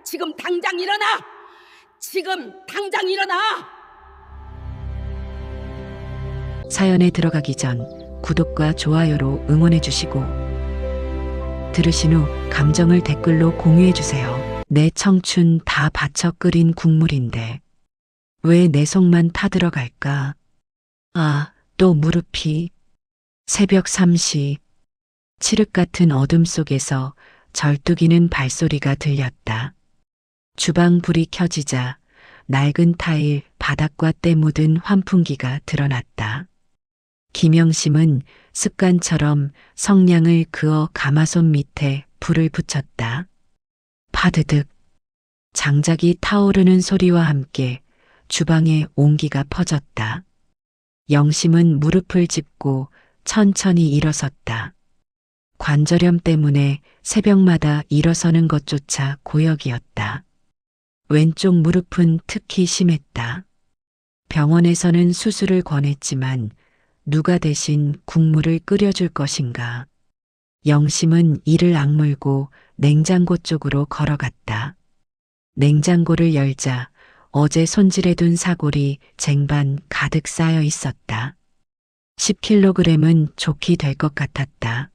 지금 당장 일어나! 지금 당장 일어나! 사연에 들어가기 전 구독과 좋아요로 응원해 주시고 들으신 후 감정을 댓글로 공유해 주세요. 내 청춘 다 바쳐 끓인 국물인데 왜 내 속만 타들어갈까? 아, 또 무릎이. 새벽 3시. 칠흑 같은 어둠 속에서 절뚝이는 발소리가 들렸다. 주방 불이 켜지자 낡은 타일, 바닥과 때 묻은 환풍기가 드러났다. 김영심은 습관처럼 성냥을 그어 가마솥 밑에 불을 붙였다. 파드득. 장작이 타오르는 소리와 함께 주방에 온기가 퍼졌다. 영심은 무릎을 짚고 천천히 일어섰다. 관절염 때문에 새벽마다 일어서는 것조차 고역이었다. 왼쪽 무릎은 특히 심했다. 병원에서는 수술을 권했지만 누가 대신 국물을 끓여줄 것인가. 영심은 이를 악물고 냉장고 쪽으로 걸어갔다. 냉장고를 열자 어제 손질해둔 사골이 쟁반 가득 쌓여 있었다. 10kg은 좋게 될 것 같았다.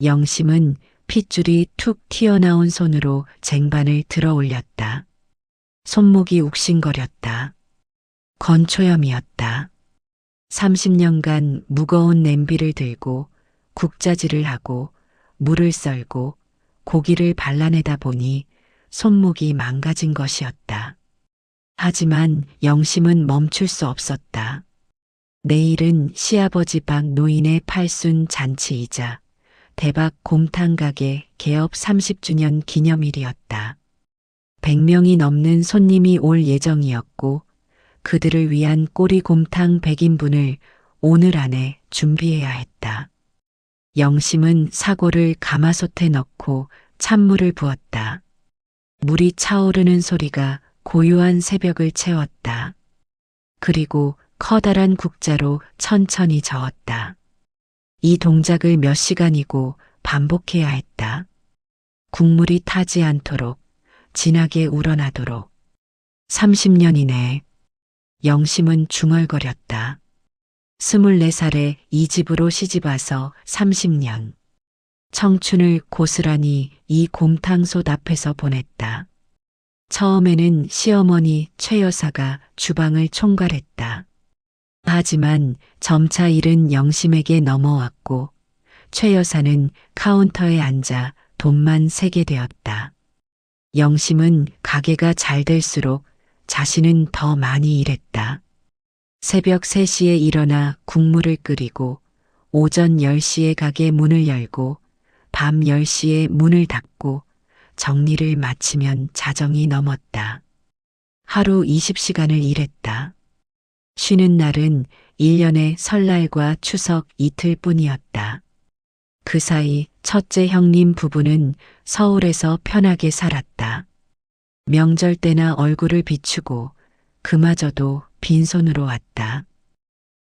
영심은 핏줄이 툭 튀어나온 손으로 쟁반을 들어 올렸다. 손목이 욱신거렸다. 건초염이었다. 30년간 무거운 냄비를 들고 국자질을 하고 물을 썰고 고기를 발라내다 보니 손목이 망가진 것이었다. 하지만 영심은 멈출 수 없었다. 내일은 시아버지 박 노인의 팔순 잔치이자 대박 곰탕 가게 개업 30주년 기념일이었다. 100명이 넘는 손님이 올 예정이었고 그들을 위한 꼬리곰탕 100인분을 오늘 안에 준비해야 했다. 영심은 사골을 가마솥에 넣고 찬물을 부었다. 물이 차오르는 소리가 고요한 새벽을 채웠다. 그리고 커다란 국자로 천천히 저었다. 이 동작을 몇 시간이고 반복해야 했다. 국물이 타지 않도록, 진하게 우러나도록. 30년 이내 영심은 중얼거렸다. 24살에 이 집으로 시집와서 30년. 청춘을 고스란히 이 곰탕솥 앞에서 보냈다. 처음에는 시어머니 최 여사가 주방을 총괄했다. 하지만 점차 일은 영심에게 넘어왔고 최 여사는 카운터에 앉아 돈만 세게 되었다. 영심은 가게가 잘 될수록 자신은 더 많이 일했다. 새벽 3시에 일어나 국물을 끓이고 오전 10시에 가게 문을 열고 밤 10시에 문을 닫고 정리를 마치면 자정이 넘었다. 하루 20시간을 일했다. 쉬는 날은 1년에 설날과 추석 이틀뿐이었다. 그 사이 첫째 형님 부부는 서울에서 편하게 살았다. 명절 때나 얼굴을 비추고 그마저도 빈손으로 왔다.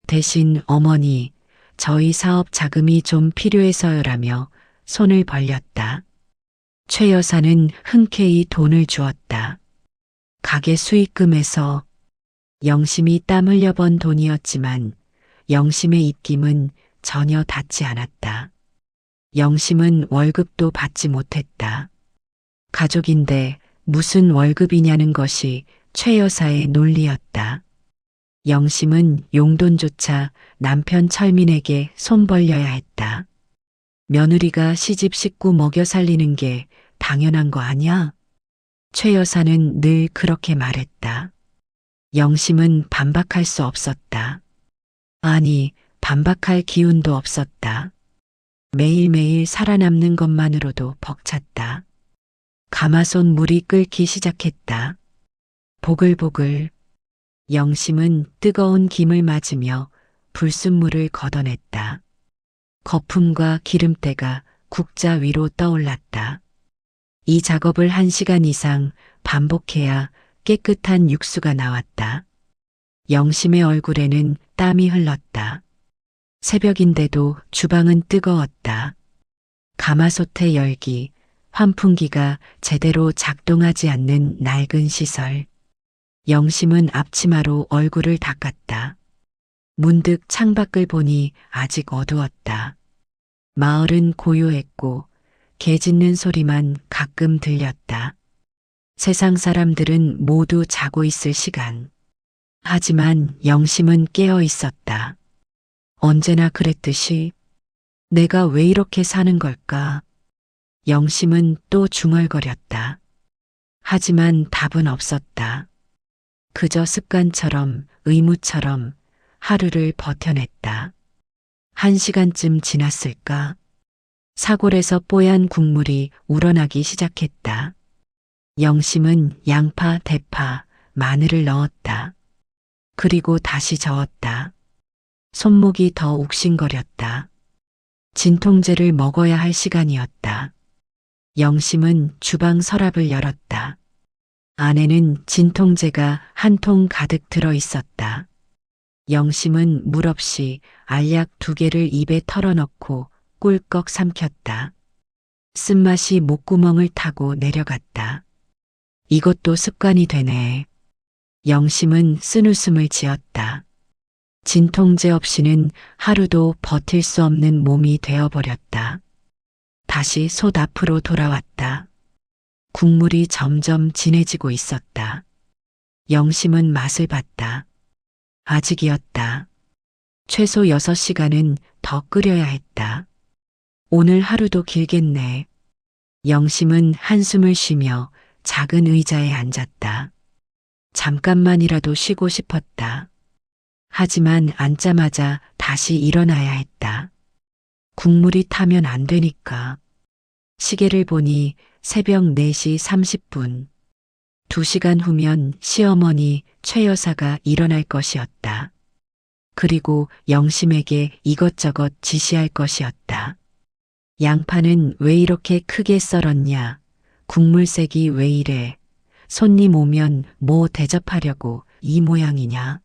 대신 어머니, 저희 사업 자금이 좀 필요해서요라며 손을 벌렸다. 최 여사는 흔쾌히 돈을 주었다. 가게 수익금에서 영심이 땀 흘려 번 돈이었지만 영심의 입김은 전혀 닿지 않았다. 영심은 월급도 받지 못했다. 가족인데 무슨 월급이냐는 것이 최 여사의 논리였다. 영심은 용돈조차 남편 철민에게 손 벌려야 했다. 며느리가 시집 식구 먹여 살리는 게 당연한 거 아냐? 최 여사는 늘 그렇게 말했다. 영심은 반박할 수 없었다. 아니, 반박할 기운도 없었다. 매일매일 살아남는 것만으로도 벅찼다. 가마솥 물이 끓기 시작했다. 보글보글. 영심은 뜨거운 김을 맞으며 불순물을 걷어냈다. 거품과 기름때가 국자 위로 떠올랐다. 이 작업을 1시간 이상 반복해야 깨끗한 육수가 나왔다. 영심의 얼굴에는 땀이 흘렀다. 새벽인데도 주방은 뜨거웠다. 가마솥의 열기, 환풍기가 제대로 작동하지 않는 낡은 시설. 영심은 앞치마로 얼굴을 닦았다. 문득 창밖을 보니 아직 어두웠다. 마을은 고요했고 개 짖는 소리만 가끔 들렸다. 세상 사람들은 모두 자고 있을 시간. 하지만 영심은 깨어 있었다. 언제나 그랬듯이 내가 왜 이렇게 사는 걸까? 영심은 또 중얼거렸다. 하지만 답은 없었다. 그저 습관처럼, 의무처럼 하루를 버텨냈다. 1시간쯤 지났을까? 사골에서 뽀얀 국물이 우러나기 시작했다. 영심은 양파, 대파, 마늘을 넣었다. 그리고 다시 저었다. 손목이 더 욱신거렸다. 진통제를 먹어야 할 시간이었다. 영심은 주방 서랍을 열었다. 안에는 진통제가 한 통 가득 들어 있었다. 영심은 물 없이 알약 2개를 입에 털어넣고 꿀꺽 삼켰다. 쓴맛이 목구멍을 타고 내려갔다. 이것도 습관이 되네. 영심은 쓴웃음을 지었다. 진통제 없이는 하루도 버틸 수 없는 몸이 되어버렸다. 다시 솥 앞으로 돌아왔다. 국물이 점점 진해지고 있었다. 영심은 맛을 봤다. 아직이었다. 최소 6시간은 더 끓여야 했다. 오늘 하루도 길겠네. 영심은 한숨을 쉬며 작은 의자에 앉았다. 잠깐만이라도 쉬고 싶었다. 하지만 앉자마자 다시 일어나야 했다. 국물이 타면 안 되니까. 시계를 보니 새벽 4시 30분. 2시간 후면 시어머니 최 여사가 일어날 것이었다. 그리고 영심에게 이것저것 지시할 것이었다. 양파는 왜 이렇게 크게 썰었냐? 국물색이 왜 이래? 손님 오면 뭐 대접하려고 이 모양이냐?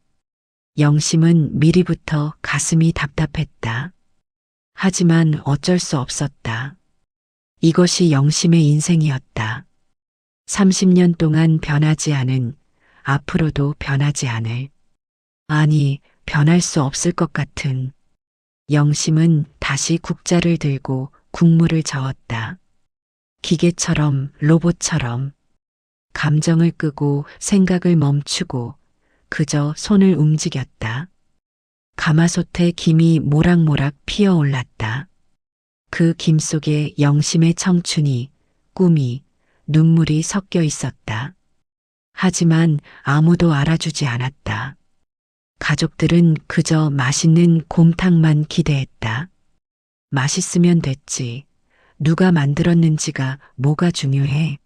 영심은 미리부터 가슴이 답답했다. 하지만 어쩔 수 없었다. 이것이 영심의 인생이었다. 30년 동안 변하지 않은, 앞으로도 변하지 않을, 아니, 변할 수 없을 것 같은. 영심은 다시 국자를 들고 국물을 저었다. 기계처럼, 로봇처럼. 감정을 끄고 생각을 멈추고 그저 손을 움직였다. 가마솥에 김이 모락모락 피어올랐다. 그 김 속에 영심의 청춘이, 꿈이, 눈물이 섞여 있었다. 하지만 아무도 알아주지 않았다. 가족들은 그저 맛있는 곰탕만 기대했다. 맛있으면 됐지. 누가 만들었는지가 뭐가 중요해.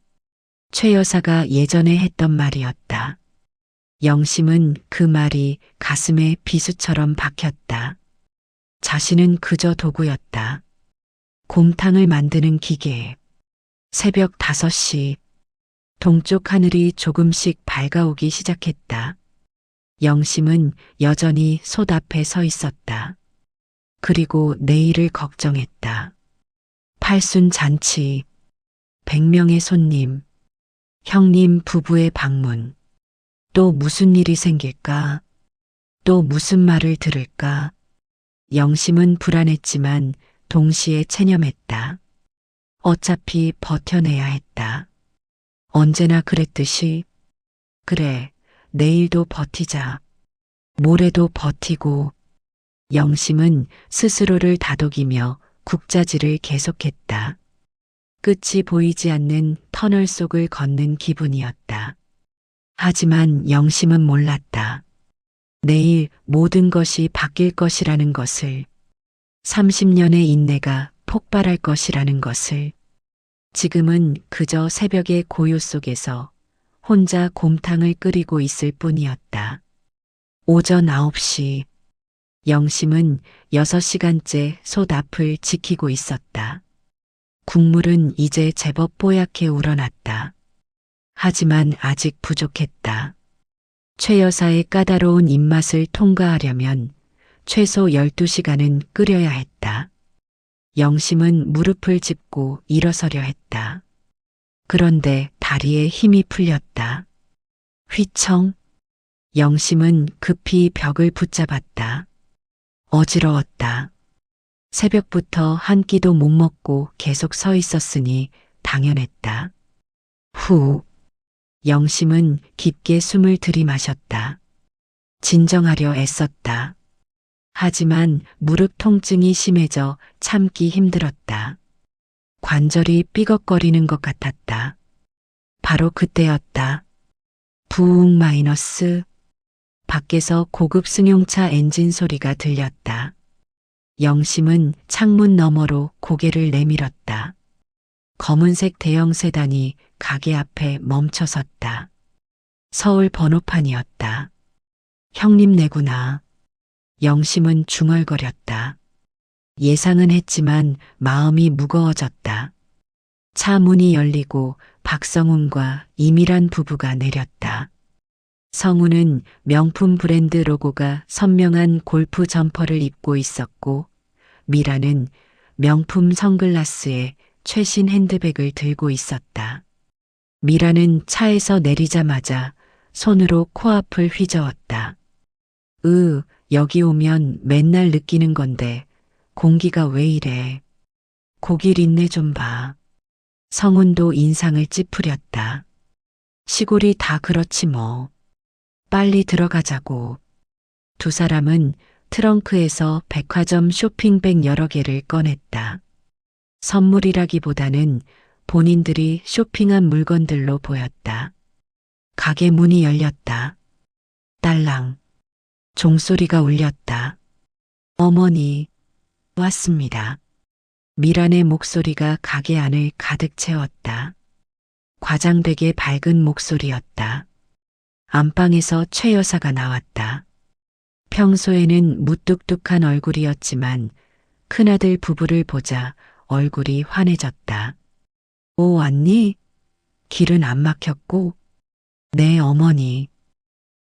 최 여사가 예전에 했던 말이었다. 영심은 그 말이 가슴에 비수처럼 박혔다. 자신은 그저 도구였다. 곰탕을 만드는 기계. 새벽 5시. 동쪽 하늘이 조금씩 밝아오기 시작했다. 영심은 여전히 솥 앞에 서 있었다. 그리고 내일을 걱정했다. 팔순 잔치, 100명의 손님, 형님 부부의 방문. 또 무슨 일이 생길까? 또 무슨 말을 들을까? 영심은 불안했지만 동시에 체념했다. 어차피 버텨내야 했다. 언제나 그랬듯이, 그래, 내일도 버티자. 모레도 버티고. 영심은 스스로를 다독이며 국자질을 계속했다. 끝이 보이지 않는 터널 속을 걷는 기분이었다. 하지만 영심은 몰랐다. 내일 모든 것이 바뀔 것이라는 것을, 30년의 인내가 폭발할 것이라는 것을. 지금은 그저 새벽의 고요 속에서 혼자 곰탕을 끓이고 있을 뿐이었다. 오전 9시. 영심은 6시간째 솥 앞을 지키고 있었다. 국물은 이제 제법 뽀얗게 우러났다. 하지만 아직 부족했다. 최 여사의 까다로운 입맛을 통과하려면 최소 12시간은 끓여야 했다. 영심은 무릎을 짚고 일어서려 했다. 그런데 다리에 힘이 풀렸다. 휘청. 영심은 급히 벽을 붙잡았다. 어지러웠다. 새벽부터 한 끼도 못 먹고 계속 서 있었으니 당연했다. 후. 영심은 깊게 숨을 들이마셨다. 진정하려 애썼다. 하지만 무릎 통증이 심해져 참기 힘들었다. 관절이 삐걱거리는 것 같았다. 바로 그때였다. 부웅 마이너스. 밖에서 고급 승용차 엔진 소리가 들렸다. 영심은 창문 너머로 고개를 내밀었다. 검은색 대형 세단이 가게 앞에 멈춰섰다. 서울 번호판이었다. 형님네구나. 영심은 중얼거렸다. 예상은 했지만 마음이 무거워졌다. 차 문이 열리고 박성훈과 이미란 부부가 내렸다. 성훈은 명품 브랜드 로고가 선명한 골프 점퍼를 입고 있었고, 미라는 명품 선글라스에 최신 핸드백을 들고 있었다. 미라는 차에서 내리자마자 손으로 코앞을 휘저었다. 여기 오면 맨날 느끼는 건데 공기가 왜 이래. 고길 있네 좀 봐. 성훈도 인상을 찌푸렸다. 시골이 다 그렇지 뭐. 빨리 들어가자고. 두 사람은 트렁크에서 백화점 쇼핑백 여러 개를 꺼냈다. 선물이라기보다는 본인들이 쇼핑한 물건들로 보였다. 가게 문이 열렸다. 딸랑. 종소리가 울렸다. 어머니, 왔습니다. 미란의 목소리가 가게 안을 가득 채웠다. 과장되게 밝은 목소리였다. 안방에서 최 여사가 나왔다. 평소에는 무뚝뚝한 얼굴이었지만 큰아들 부부를 보자 얼굴이 환해졌다. 오, 왔니? 길은 안 막혔고? 네, 어머니.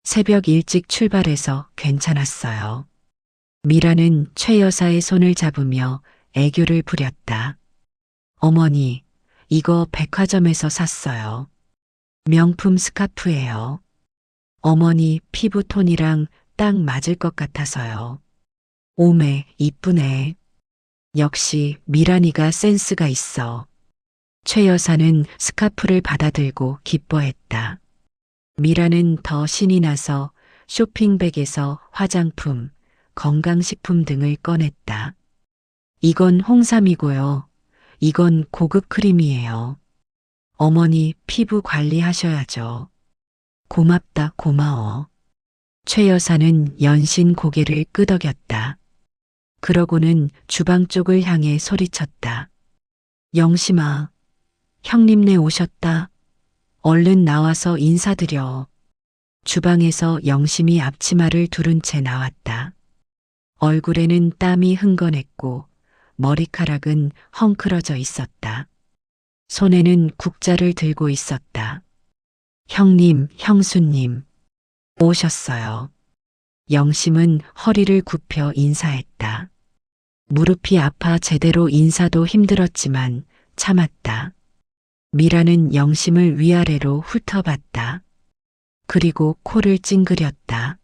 새벽 일찍 출발해서 괜찮았어요. 미라는 최 여사의 손을 잡으며 애교를 부렸다. 어머니, 이거 백화점에서 샀어요. 명품 스카프예요. 어머니 피부톤이랑 딱 맞을 것 같아서요. 오메, 이쁘네. 역시 미란이가 센스가 있어. 최 여사는 스카프를 받아들고 기뻐했다. 미라는 더 신이 나서 쇼핑백에서 화장품, 건강식품 등을 꺼냈다. 이건 홍삼이고요. 이건 고급 크림이에요. 어머니 피부 관리하셔야죠. 고맙다, 고마워. 최 여사는 연신 고개를 끄덕였다. 그러고는 주방 쪽을 향해 소리쳤다. 영심아, 형님네 오셨다. 얼른 나와서 인사드려. 주방에서 영심이 앞치마를 두른 채 나왔다. 얼굴에는 땀이 흥건했고 머리카락은 헝클어져 있었다. 손에는 국자를 들고 있었다. 형님, 형수님, 오셨어요. 영심은 허리를 굽혀 인사했다. 무릎이 아파 제대로 인사도 힘들었지만 참았다. 미라는 영심을 위아래로 훑어봤다. 그리고 코를 찡그렸다.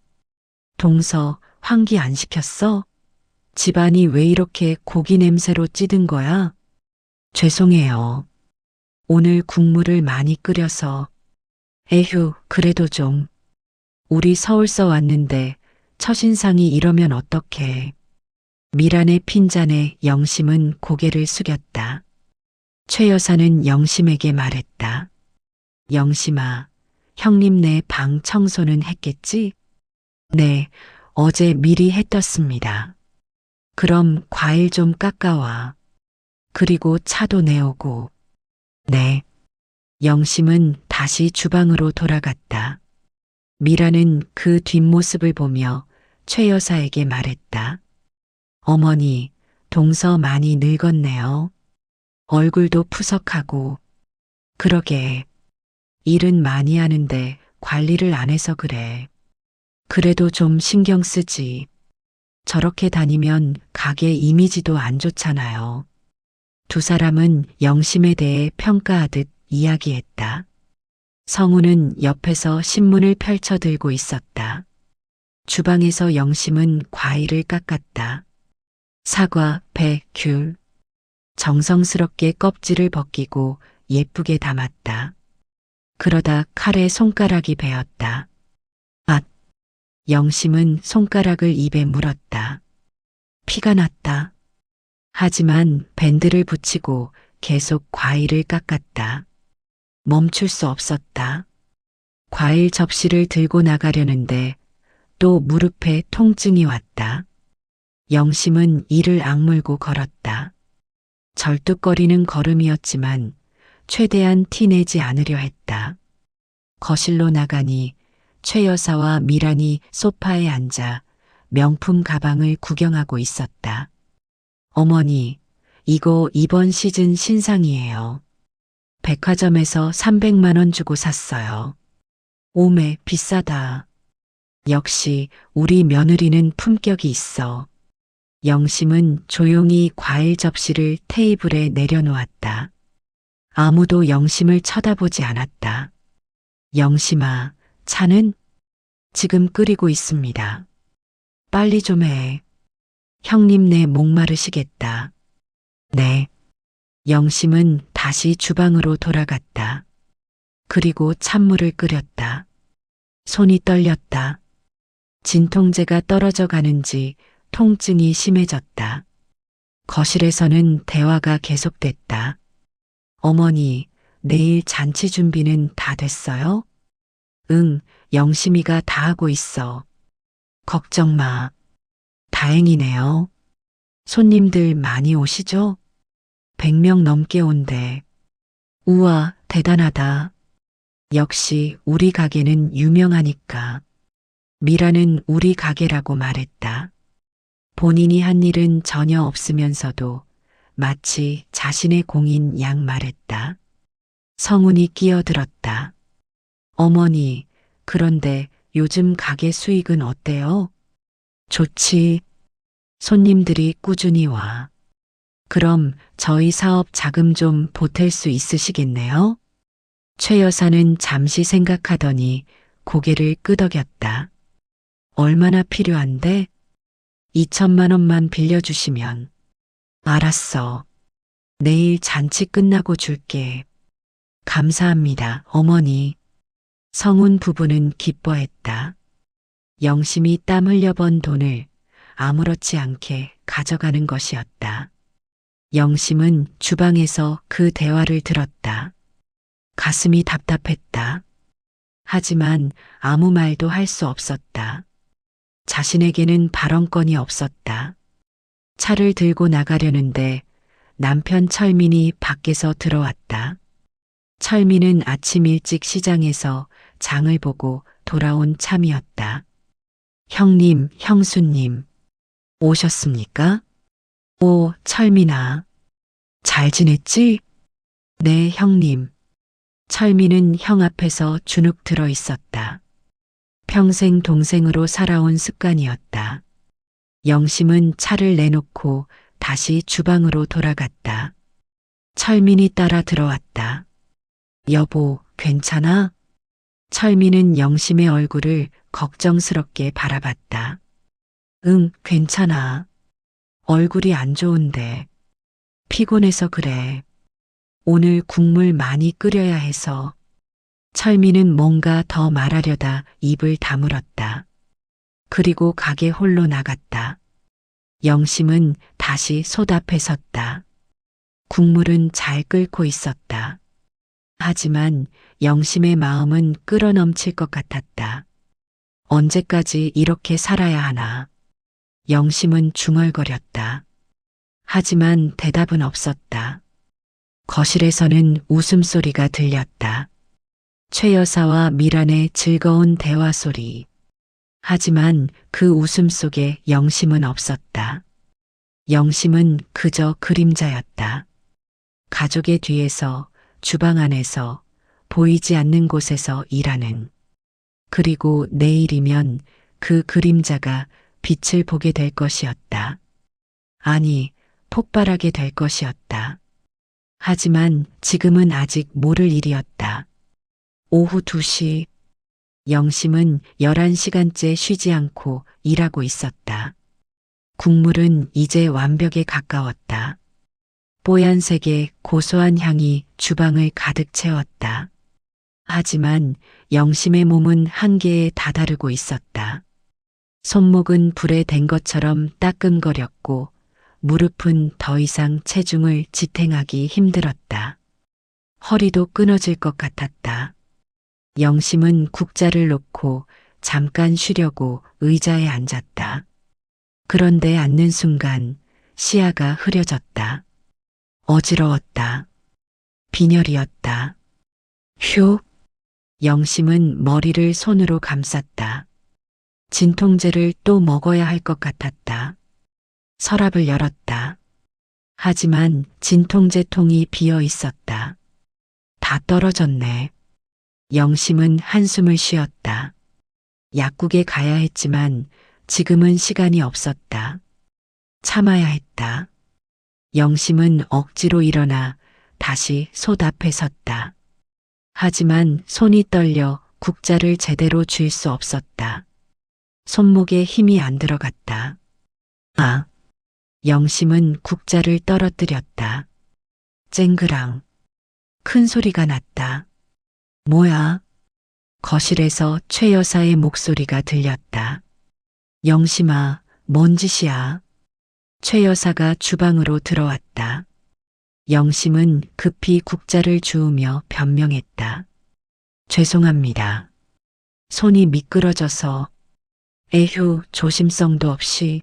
동서, 환기 안 시켰어? 집안이 왜 이렇게 고기 냄새로 찌든 거야? 죄송해요. 오늘 국물을 많이 끓여서. 에휴, 그래도 좀. 우리 서울서 왔는데 첫인상이 이러면 어떡해. 미란의 핀잔에 영심은 고개를 숙였다. 최 여사는 영심에게 말했다. 영심아, 형님네 방 청소는 했겠지? 네, 어제 미리 해떴습니다. 그럼 과일 좀 깎아와. 그리고 차도 내오고. 네. 영심은 다시 주방으로 돌아갔다. 미라는 그 뒷모습을 보며 최 여사에게 말했다. 어머니, 동서 많이 늙었네요. 얼굴도 푸석하고. 그러게. 일은 많이 하는데 관리를 안 해서 그래. 그래도 좀 신경 쓰지. 저렇게 다니면 가게 이미지도 안 좋잖아요. 두 사람은 영심에 대해 평가하듯 이야기했다. 성우는 옆에서 신문을 펼쳐 들고 있었다. 주방에서 영심은 과일을 깎았다. 사과, 배, 귤. 정성스럽게 껍질을 벗기고 예쁘게 담았다. 그러다 칼에 손가락이 베었다. 아! 영심은 손가락을 입에 물었다. 피가 났다. 하지만 밴드를 붙이고 계속 과일을 깎았다. 멈출 수 없었다. 과일 접시를 들고 나가려는데 또 무릎에 통증이 왔다. 영심은 이를 악물고 걸었다. 절뚝거리는 걸음이었지만 최대한 티내지 않으려 했다. 거실로 나가니 최 여사와 미란이 소파에 앉아 명품 가방을 구경하고 있었다. 어머니, 이거 이번 시즌 신상이에요. 백화점에서 300만 원 주고 샀어요. 오메, 비싸다. 역시 우리 며느리는 품격이 있어. 영심은 조용히 과일 접시를 테이블에 내려놓았다. 아무도 영심을 쳐다보지 않았다. 영심아, 차는? 지금 끓이고 있습니다. 빨리 좀 해. 형님네 목마르시겠다. 네. 영심은 다시 주방으로 돌아갔다. 그리고 찬물을 끓였다. 손이 떨렸다. 진통제가 떨어져 가는지 통증이 심해졌다. 거실에서는 대화가 계속됐다. 어머니, 내일 잔치 준비는 다 됐어요? 응, 영심이가 다 하고 있어. 걱정 마. 다행이네요. 손님들 많이 오시죠? 100명 넘게 온대. 우와, 대단하다. 역시 우리 가게는 유명하니까. 미라는 우리 가게라고 말했다. 본인이 한 일은 전혀 없으면서도 마치 자신의 공인 양 말했다. 성훈이 끼어들었다. 어머니, 그런데 요즘 가게 수익은 어때요? 좋지. 손님들이 꾸준히 와. 그럼 저희 사업 자금 좀 보탤 수 있으시겠네요? 최 여사는 잠시 생각하더니 고개를 끄덕였다. 얼마나 필요한데? 2천만 원만 빌려주시면. 알았어. 내일 잔치 끝나고 줄게. 감사합니다, 어머니. 성훈 부부는 기뻐했다. 영심이 땀 흘려 번 돈을 아무렇지 않게 가져가는 것이었다. 영심은 주방에서 그 대화를 들었다. 가슴이 답답했다. 하지만 아무 말도 할 수 없었다. 자신에게는 발언권이 없었다. 차를 들고 나가려는데 남편 철민이 밖에서 들어왔다. 철민은 아침 일찍 시장에서 장을 보고 돌아온 참이었다. 형님, 형수님, 오셨습니까? 오, 철민아. 잘 지냈지? 네, 형님. 철민은 형 앞에서 주눅 들어 있었다. 평생 동생으로 살아온 습관이었다. 영심은 차를 내놓고 다시 주방으로 돌아갔다. 철민이 따라 들어왔다. 여보, 괜찮아? 철민은 영심의 얼굴을 걱정스럽게 바라봤다. 응, 괜찮아. 얼굴이 안 좋은데. 피곤해서 그래. 오늘 국물 많이 끓여야 해서. 철민은 뭔가 더 말하려다 입을 다물었다. 그리고 가게 홀로 나갔다. 영심은 다시 솥 앞에 섰다. 국물은 잘 끓고 있었다. 하지만 영심의 마음은 끓어넘칠 것 같았다. 언제까지 이렇게 살아야 하나. 영심은 중얼거렸다. 하지만 대답은 없었다. 거실에서는 웃음소리가 들렸다. 최 여사와 미란의 즐거운 대화 소리. 하지만 그 웃음 속에 영심은 없었다. 영심은 그저 그림자였다. 가족의 뒤에서, 주방 안에서, 보이지 않는 곳에서 일하는. 그리고 내일이면 그 그림자가 빛을 보게 될 것이었다. 아니, 폭발하게 될 것이었다. 하지만 지금은 아직 모를 일이었다. 오후 2시, 영심은 11시간째 쉬지 않고 일하고 있었다. 국물은 이제 완벽에 가까웠다. 뽀얀색의 고소한 향이 주방을 가득 채웠다. 하지만 영심의 몸은 한계에 다다르고 있었다. 손목은 불에 댄 것처럼 따끔거렸고 무릎은 더 이상 체중을 지탱하기 힘들었다. 허리도 끊어질 것 같았다. 영심은 국자를 놓고 잠깐 쉬려고 의자에 앉았다. 그런데 앉는 순간 시야가 흐려졌다. 어지러웠다. 빈혈이었다. 휴! 영심은 머리를 손으로 감쌌다. 진통제를 또 먹어야 할 것 같았다. 서랍을 열었다. 하지만 진통제 통이 비어 있었다. 다 떨어졌네. 영심은 한숨을 쉬었다. 약국에 가야 했지만 지금은 시간이 없었다. 참아야 했다. 영심은 억지로 일어나 다시 솥 앞에 섰다. 하지만 손이 떨려 국자를 제대로 쥘 수 없었다. 손목에 힘이 안 들어갔다. 아! 영심은 국자를 떨어뜨렸다. 쨍그랑. 큰 소리가 났다. 뭐야? 거실에서 최 여사의 목소리가 들렸다. 영심아, 뭔 짓이야? 최 여사가 주방으로 들어왔다. 영심은 급히 국자를 주우며 변명했다. 죄송합니다. 손이 미끄러져서. 에휴, 조심성도 없이.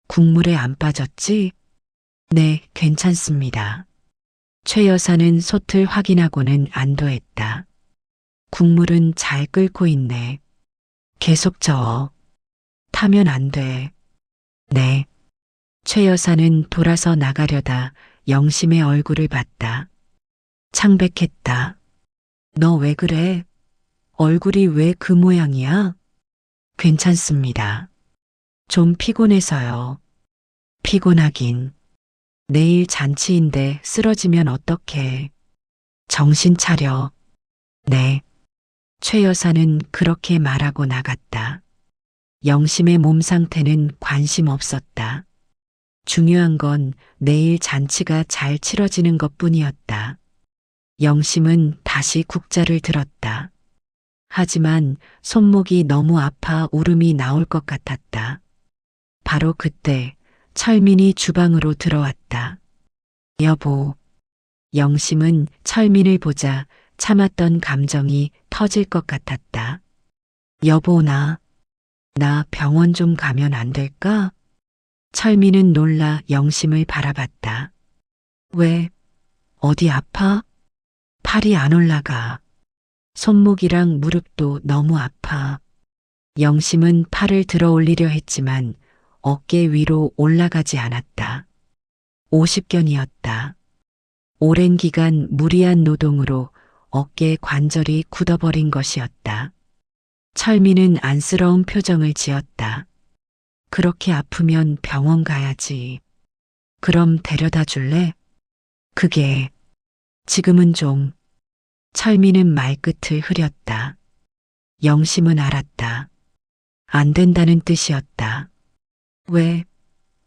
국물에 안 빠졌지? 네, 괜찮습니다. 최 여사는 솥을 확인하고는 안도했다. 국물은 잘 끓고 있네. 계속 저어. 타면 안 돼. 네. 최 여사는 돌아서 나가려다 영심의 얼굴을 봤다. 창백했다. 너 왜 그래? 얼굴이 왜 그 모양이야? 괜찮습니다. 좀 피곤해서요. 피곤하긴. 내일 잔치인데 쓰러지면 어떡해. 정신 차려. 네. 최 여사는 그렇게 말하고 나갔다. 영심의 몸 상태는 관심 없었다. 중요한 건 내일 잔치가 잘 치러지는 것뿐이었다. 영심은 다시 국자를 들었다. 하지만 손목이 너무 아파 울음이 나올 것 같았다. 바로 그때 철민이 주방으로 들어왔다. 여보. 영심은 철민을 보자 참았던 감정이 터질 것 같았다. 여보, 나 병원 좀 가면 안 될까? 철민은 놀라 영심을 바라봤다. 왜? 어디 아파? 팔이 안 올라가. 손목이랑 무릎도 너무 아파. 영심은 팔을 들어 올리려 했지만 어깨 위로 올라가지 않았다. 50견이었다. 오랜 기간 무리한 노동으로 어깨 관절이 굳어버린 것이었다. 철민은 안쓰러운 표정을 지었다. 그렇게 아프면 병원 가야지. 그럼 데려다 줄래? 그게 지금은 좀. 철민은 말끝을 흐렸다. 영심은 알았다. 안 된다는 뜻이었다. 왜?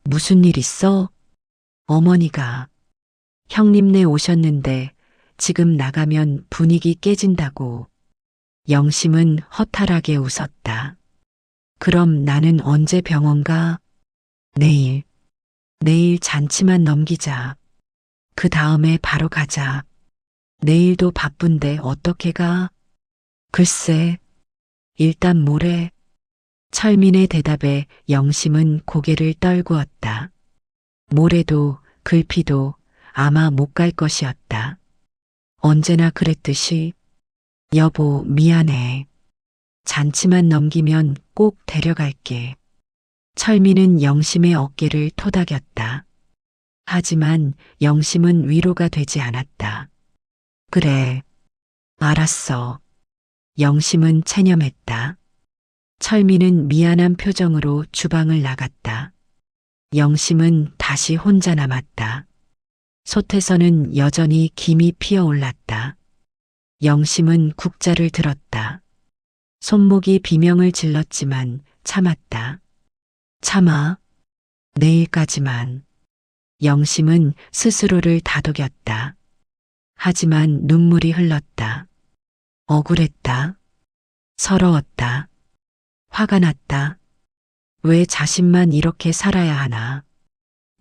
무슨 일 있어? 어머니가. 형님네 오셨는데 지금 나가면 분위기 깨진다고. 영심은 허탈하게 웃었다. 그럼 나는 언제 병원 가? 내일. 내일 잔치만 넘기자. 그 다음에 바로 가자. 내일도 바쁜데 어떻게 가? 글쎄, 일단 모레. 철민의 대답에 영심은 고개를 떨구었다. 모레도 글피도 아마 못 갈 것이었다. 언제나 그랬듯이. 여보, 미안해. 잔치만 넘기면 꼭 데려갈게. 철민은 영심의 어깨를 토닥였다. 하지만 영심은 위로가 되지 않았다. 그래. 알았어. 영심은 체념했다. 철민은 미안한 표정으로 주방을 나갔다. 영심은 다시 혼자 남았다. 솥에서는 여전히 김이 피어올랐다. 영심은 국자를 들었다. 손목이 비명을 질렀지만 참았다. 참아. 내일까지만. 영심은 스스로를 다독였다. 하지만 눈물이 흘렀다. 억울했다. 서러웠다. 화가 났다. 왜 자신만 이렇게 살아야 하나?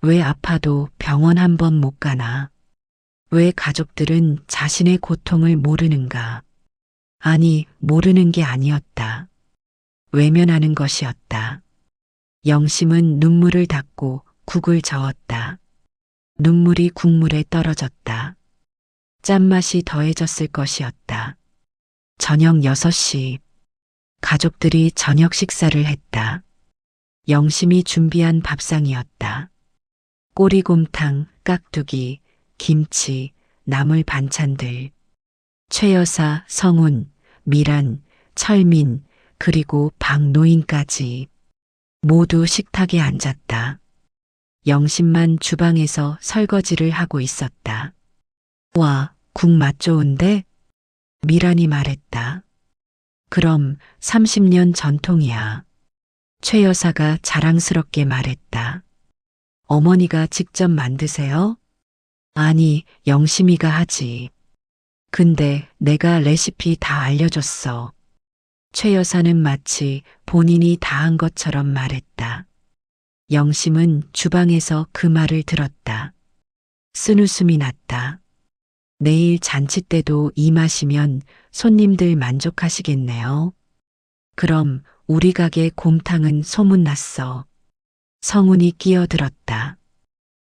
왜 아파도 병원 한 번 못 가나? 왜 가족들은 자신의 고통을 모르는가? 아니, 모르는 게 아니었다. 외면하는 것이었다. 영심은 눈물을 닦고 국을 저었다. 눈물이 국물에 떨어졌다. 짠맛이 더해졌을 것이었다. 저녁 6시. 가족들이 저녁 식사를 했다. 영심이 준비한 밥상이었다. 꼬리곰탕, 깍두기, 김치, 나물 반찬들. 최 여사, 성운, 미란, 철민, 그리고 박노인까지 모두 식탁에 앉았다. 영심만 주방에서 설거지를 하고 있었다. 와, 국 맛 좋은데? 미란이 말했다. 그럼 30년 전통이야. 최 여사가 자랑스럽게 말했다. 어머니가 직접 만드세요? 아니, 영심이가 하지. 근데 내가 레시피 다 알려줬어. 최 여사는 마치 본인이 다 한 것처럼 말했다. 영심은 주방에서 그 말을 들었다. 쓴웃음이 났다. 내일 잔치 때도 이 맛이면 손님들 만족하시겠네요. 그럼 우리 가게 곰탕은 소문났어. 성운이 끼어들었다.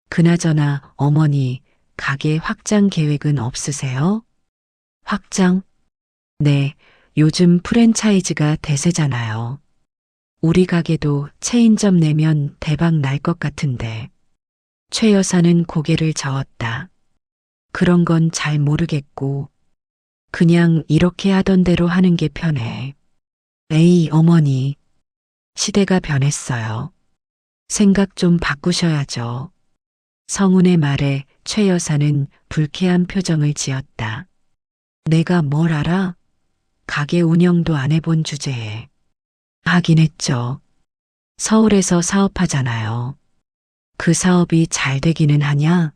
그나저나 어머니, 가게 확장 계획은 없으세요? 확장? 네, 요즘 프랜차이즈가 대세잖아요. 우리 가게도 체인점 내면 대박 날 것 같은데. 최 여사는 고개를 저었다. 그런 건 잘 모르겠고, 그냥 이렇게 하던 대로 하는 게 편해. 에이, 어머니. 시대가 변했어요. 생각 좀 바꾸셔야죠. 성운의 말에 최 여사는 불쾌한 표정을 지었다. 내가 뭘 알아? 가게 운영도 안 해본 주제에. 하긴 했죠. 서울에서 사업하잖아요. 그 사업이 잘 되기는 하냐?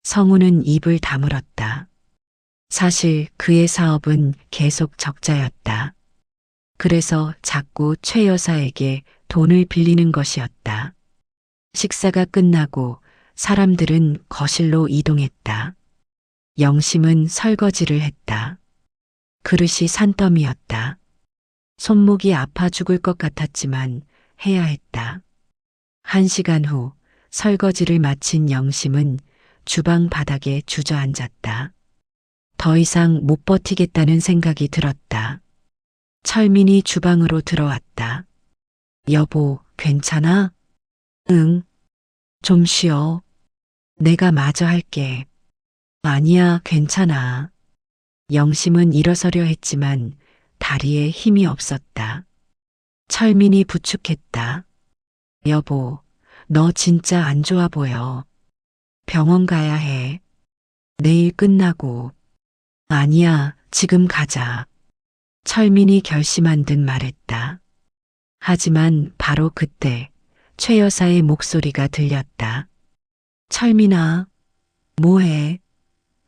성운은 입을 다물었다. 사실 그의 사업은 계속 적자였다. 그래서 자꾸 최 여사에게 돈을 빌리는 것이었다. 식사가 끝나고 사람들은 거실로 이동했다. 영심은 설거지를 했다. 그릇이 산더미였다. 손목이 아파 죽을 것 같았지만 해야 했다. 1시간 후 설거지를 마친 영심은 주방 바닥에 주저앉았다. 더 이상 못 버티겠다는 생각이 들었다. 철민이 주방으로 들어왔다. 여보, 괜찮아? 응. 좀 쉬어. 내가 마저 할게. 아니야, 괜찮아. 영심은 일어서려 했지만 다리에 힘이 없었다. 철민이 부축했다. 여보, 너 진짜 안 좋아 보여. 병원 가야 해. 내일 끝나고. 아니야, 지금 가자. 철민이 결심한 듯 말했다. 하지만 바로 그때 최 여사의 목소리가 들렸다. 철민아, 뭐해?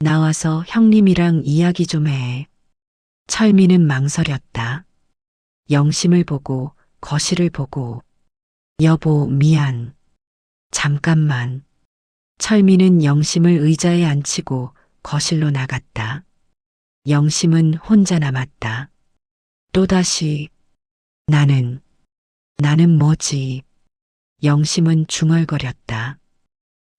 나와서 형님이랑 이야기 좀 해. 철민은 망설였다. 영심을 보고 거실을 보고. 여보, 미안. 잠깐만. 철민은 영심을 의자에 앉히고 거실로 나갔다. 영심은 혼자 남았다. 또다시 나는 뭐지? 영심은 중얼거렸다.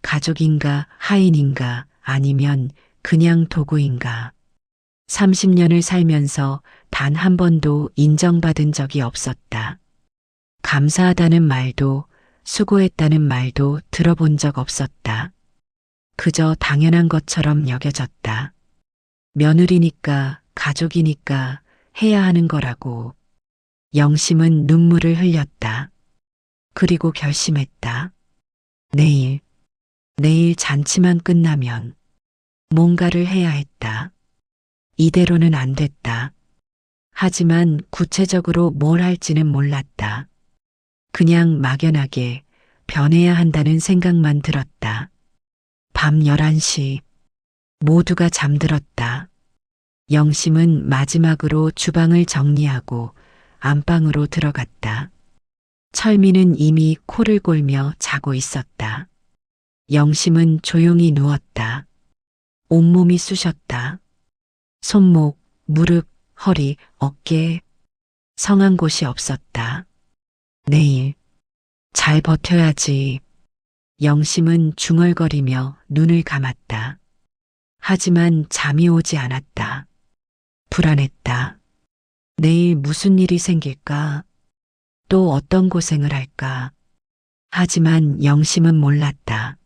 가족인가 하인인가 아니면 그냥 도구인가. 30년을 살면서 단 한 번도 인정받은 적이 없었다. 감사하다는 말도 수고했다는 말도 들어본 적 없었다. 그저 당연한 것처럼 여겨졌다. 며느리니까 가족이니까 해야 하는 거라고. 영심은 눈물을 흘렸다. 그리고 결심했다. 내일 내일 잔치만 끝나면 뭔가를 해야 했다. 이대로는 안 됐다. 하지만 구체적으로 뭘 할지는 몰랐다. 그냥 막연하게 변해야 한다는 생각만 들었다. 밤 11시 모두가 잠들었다. 영심은 마지막으로 주방을 정리하고 안방으로 들어갔다. 철민은 이미 코를 골며 자고 있었다. 영심은 조용히 누웠다. 온몸이 쑤셨다. 손목, 무릎, 허리, 어깨, 성한 곳이 없었다. 내일 잘 버텨야지. 영심은 중얼거리며 눈을 감았다. 하지만 잠이 오지 않았다. 불안했다. 내일 무슨 일이 생길까? 또 어떤 고생을 할까? 하지만 영심은 몰랐다.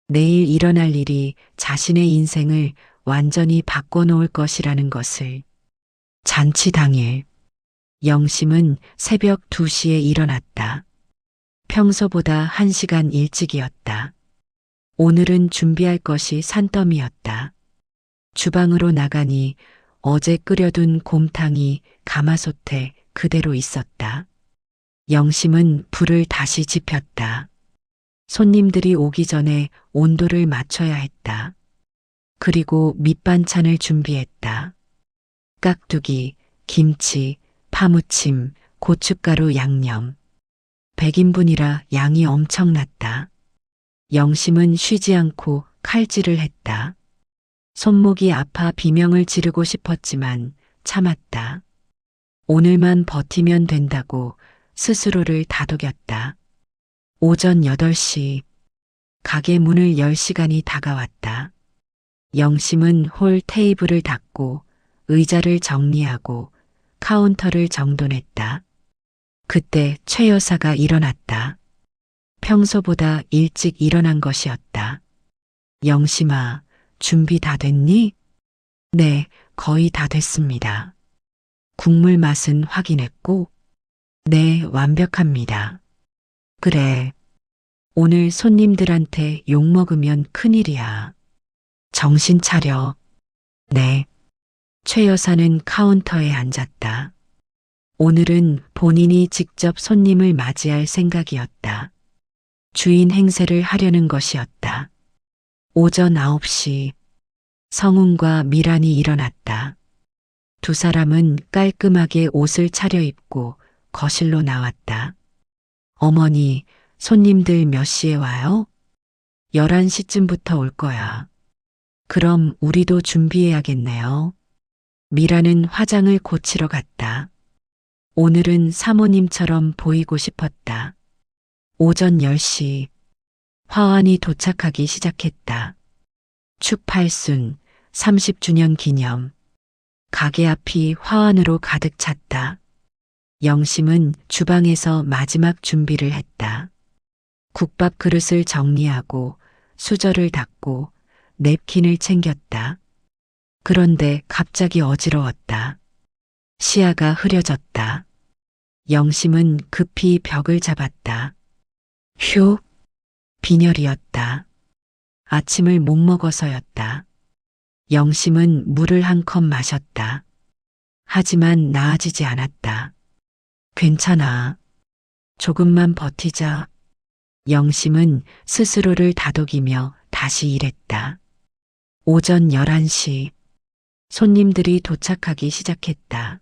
내일 일어날 일이 자신의 인생을 완전히 바꿔놓을 것이라는 것을. 잔치 당일, 영심은 새벽 2시에 일어났다. 평소보다 1시간 일찍이었다. 오늘은 준비할 것이 산더미였다. 주방으로 나가니 어제 끓여둔 곰탕이 가마솥에 그대로 있었다. 영심은 불을 다시 지폈다. 손님들이 오기 전에 온도를 맞춰야 했다. 그리고 밑반찬을 준비했다. 깍두기, 김치, 파무침, 고춧가루 양념. 100인분이라 양이 엄청났다. 영심은 쉬지 않고 칼질을 했다. 손목이 아파 비명을 지르고 싶었지만 참았다. 오늘만 버티면 된다고 스스로를 다독였다. 오전 8시 가게 문을 열 시간이 다가왔다. 영심은 홀 테이블을 닦고 의자를 정리하고 카운터를 정돈했다. 그때 최 여사가 일어났다. 평소보다 일찍 일어난 것이었다. 영심아, 준비 다 됐니? 네, 거의 다 됐습니다. 국물 맛은 확인했고? 네, 완벽합니다. 그래. 오늘 손님들한테 욕먹으면 큰일이야. 정신 차려. 네. 최 여사는 카운터에 앉았다. 오늘은 본인이 직접 손님을 맞이할 생각이었다. 주인 행세를 하려는 것이었다. 오전 9시 성훈과 미란이 일어났다. 두 사람은 깔끔하게 옷을 차려입고 거실로 나왔다. 어머니, 손님들 몇 시에 와요? 11시쯤부터 올 거야. 그럼 우리도 준비해야겠네요. 미라는 화장을 고치러 갔다. 오늘은 사모님처럼 보이고 싶었다. 오전 10시 화환이 도착하기 시작했다. 축팔순 30주년 기념. 가게 앞이 화환으로 가득 찼다. 영심은 주방에서 마지막 준비를 했다. 국밥 그릇을 정리하고 수저를 닦고 냅킨을 챙겼다. 그런데 갑자기 어지러웠다. 시야가 흐려졌다. 영심은 급히 벽을 잡았다. 휴, 빈혈이었다. 아침을 못 먹어서였다. 영심은 물을 한 컵 마셨다. 하지만 나아지지 않았다. 괜찮아. 조금만 버티자. 영심은 스스로를 다독이며 다시 일했다. 오전 11시 손님들이 도착하기 시작했다.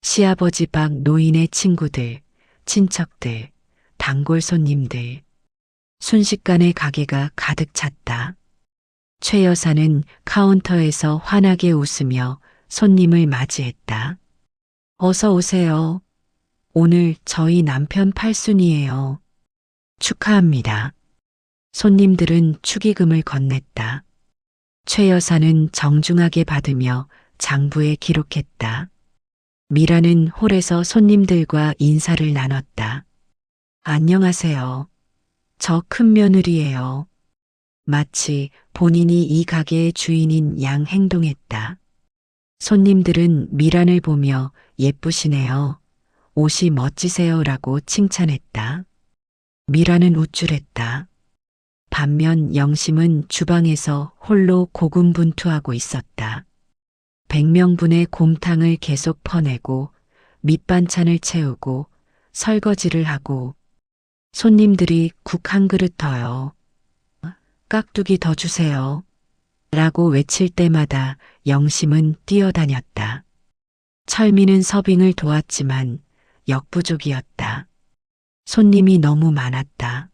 시아버지 박 노인의 친구들, 친척들, 단골 손님들. 순식간에 가게가 가득 찼다. 최 여사는 카운터에서 환하게 웃으며 손님을 맞이했다. 어서 오세요. 오늘 저희 남편 팔순이에요. 축하합니다. 손님들은 축의금을 건넸다. 최 여사는 정중하게 받으며 장부에 기록했다. 미라는 홀에서 손님들과 인사를 나눴다. 안녕하세요. 저 큰며느리예요. 마치 본인이 이 가게의 주인인 양 행동했다. 손님들은 미란을 보며 예쁘시네요. 옷이 멋지세요라고 칭찬했다. 미란은 우쭐했다. 반면 영심은 주방에서 홀로 고군분투하고 있었다. 100명분의 곰탕을 계속 퍼내고 밑반찬을 채우고 설거지를 하고 손님들이 국 한 그릇 더요. 깍두기 더 주세요. 라고 외칠 때마다 영심은 뛰어다녔다. 철미는 서빙을 도왔지만 역부족이었다. 손님이 너무 많았다.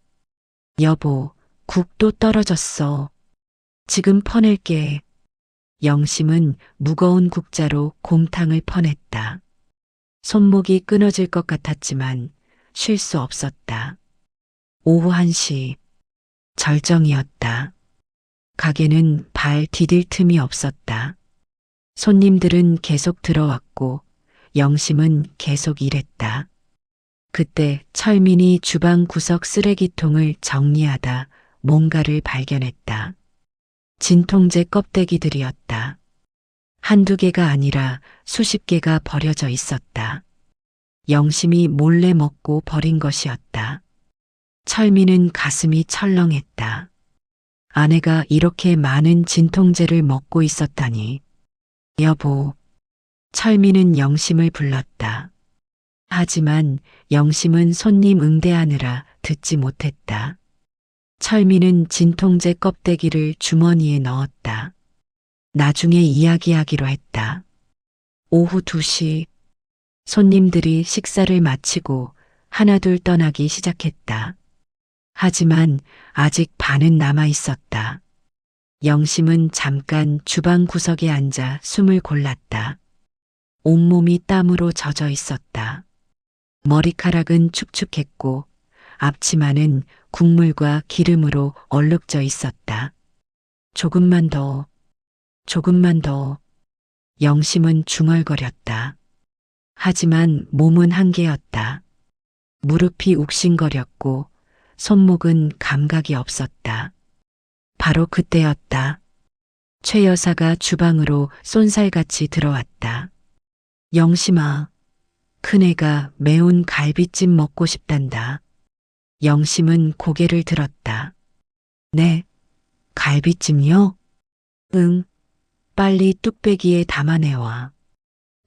여보, 국 또 떨어졌어. 지금 퍼낼게. 영심은 무거운 국자로 곰탕을 퍼냈다. 손목이 끊어질 것 같았지만 쉴 수 없었다. 오후 1시. 절정이었다. 가게는 발 디딜 틈이 없었다. 손님들은 계속 들어왔고 영심은 계속 일했다. 그때 철민이 주방 구석 쓰레기통을 정리하다 뭔가를 발견했다. 진통제 껍데기들이었다. 한두 개가 아니라 수십 개가 버려져 있었다. 영심이 몰래 먹고 버린 것이었다. 철민은 가슴이 철렁했다. 아내가 이렇게 많은 진통제를 먹고 있었다니. 여보. 철민은 영심을 불렀다. 하지만 영심은 손님 응대하느라 듣지 못했다. 철민은 진통제 껍데기를 주머니에 넣었다. 나중에 이야기하기로 했다. 오후 2시. 손님들이 식사를 마치고 하나둘 떠나기 시작했다. 하지만 아직 반은 남아 있었다. 영심은 잠깐 주방 구석에 앉아 숨을 골랐다. 온몸이 땀으로 젖어 있었다. 머리카락은 축축했고 앞치마는 국물과 기름으로 얼룩져 있었다. 조금만 더, 조금만 더. 영심은 중얼거렸다. 하지만 몸은 한계였다. 무릎이 욱신거렸고 손목은 감각이 없었다. 바로 그때였다. 최 여사가 주방으로 쏜살같이 들어왔다. 영심아, 큰애가 매운 갈비찜 먹고 싶단다. 영심은 고개를 들었다. 네, 갈비찜이요? 응, 빨리 뚝배기에 담아내와.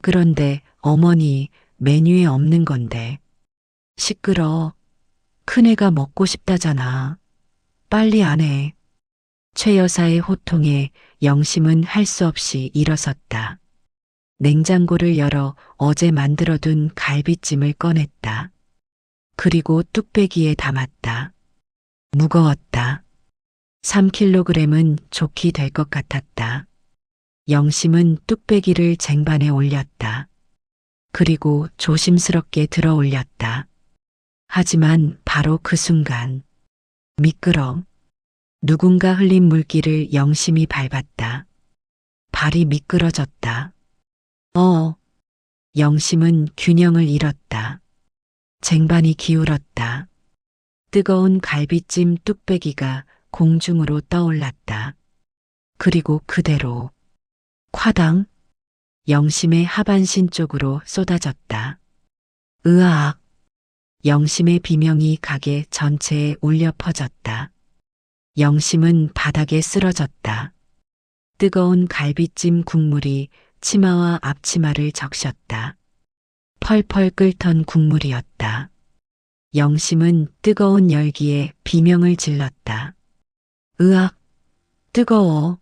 그런데 어머니 메뉴에 없는 건데. 시끄러. 큰애가 먹고 싶다잖아. 빨리 안 해. 최 여사의 호통에 영심은 할 수 없이 일어섰다. 냉장고를 열어 어제 만들어둔 갈비찜을 꺼냈다. 그리고 뚝배기에 담았다. 무거웠다. 3kg은 좋게 될 것 같았다. 영심은 뚝배기를 쟁반에 올렸다. 그리고 조심스럽게 들어 올렸다. 하지만 바로 그 순간 미끄러. 누군가 흘린 물기를 영심이 밟았다. 발이 미끄러졌다. 영심은 균형을 잃었다. 쟁반이 기울었다. 뜨거운 갈비찜 뚝배기가 공중으로 떠올랐다. 그리고 그대로 콰당 영심의 하반신 쪽으로 쏟아졌다. 으악! 영심의 비명이 가게 전체에 울려 퍼졌다. 영심은 바닥에 쓰러졌다. 뜨거운 갈비찜 국물이 치마와 앞치마를 적셨다. 펄펄 끓던 국물이었다. 영심은 뜨거운 열기에 비명을 질렀다. 으악! 뜨거워!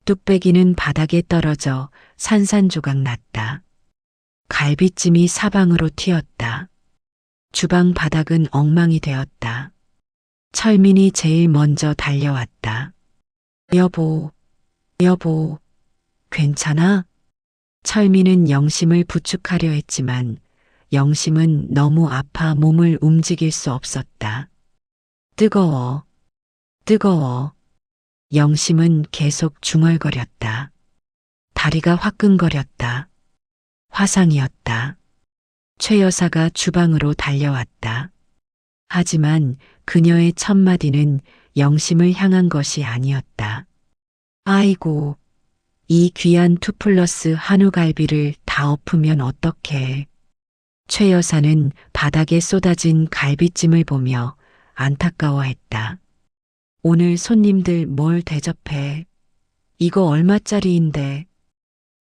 뚝배기는 바닥에 떨어져 산산조각 났다. 갈비찜이 사방으로 튀었다. 주방 바닥은 엉망이 되었다. 철민이 제일 먼저 달려왔다. 여보, 여보, 괜찮아? 철민은 영심을 부축하려 했지만 영심은 너무 아파 몸을 움직일 수 없었다. 뜨거워, 뜨거워. 영심은 계속 중얼거렸다. 다리가 화끈거렸다. 화상이었다. 최 여사가 주방으로 달려왔다. 하지만 그녀의 첫마디는 영심을 향한 것이 아니었다. 아이고, 이 귀한 2+1 한우갈비를 다 엎으면 어떡해. 최 여사는 바닥에 쏟아진 갈비찜을 보며 안타까워했다. 오늘 손님들 뭘 대접해? 이거 얼마짜리인데?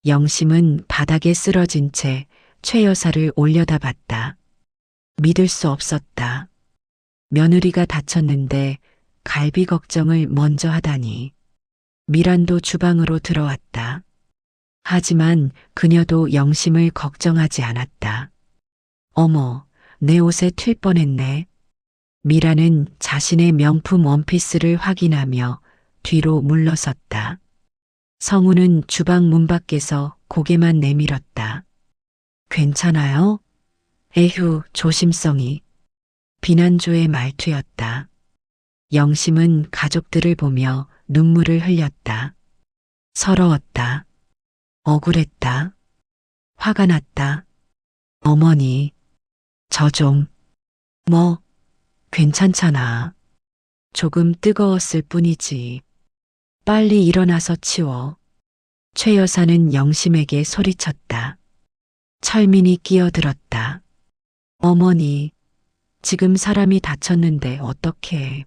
영심은 바닥에 쓰러진 채 최 여사를 올려다봤다. 믿을 수 없었다. 며느리가 다쳤는데 갈비 걱정을 먼저 하다니. 미란도 주방으로 들어왔다. 하지만 그녀도 영심을 걱정하지 않았다. 어머, 내 옷에 튈 뻔했네. 미라는 자신의 명품 원피스를 확인하며 뒤로 물러섰다. 성우는 주방 문 밖에서 고개만 내밀었다. 괜찮아요? 에휴, 조심성이. 비난조의 말투였다. 영심은 가족들을 보며 눈물을 흘렸다. 서러웠다. 억울했다. 화가 났다. 어머니, 저 좀, 뭐, 괜찮잖아. 조금 뜨거웠을 뿐이지. 빨리 일어나서 치워. 최 여사는 영심에게 소리쳤다. 철민이 끼어들었다. 어머니, 지금 사람이 다쳤는데 어떡해.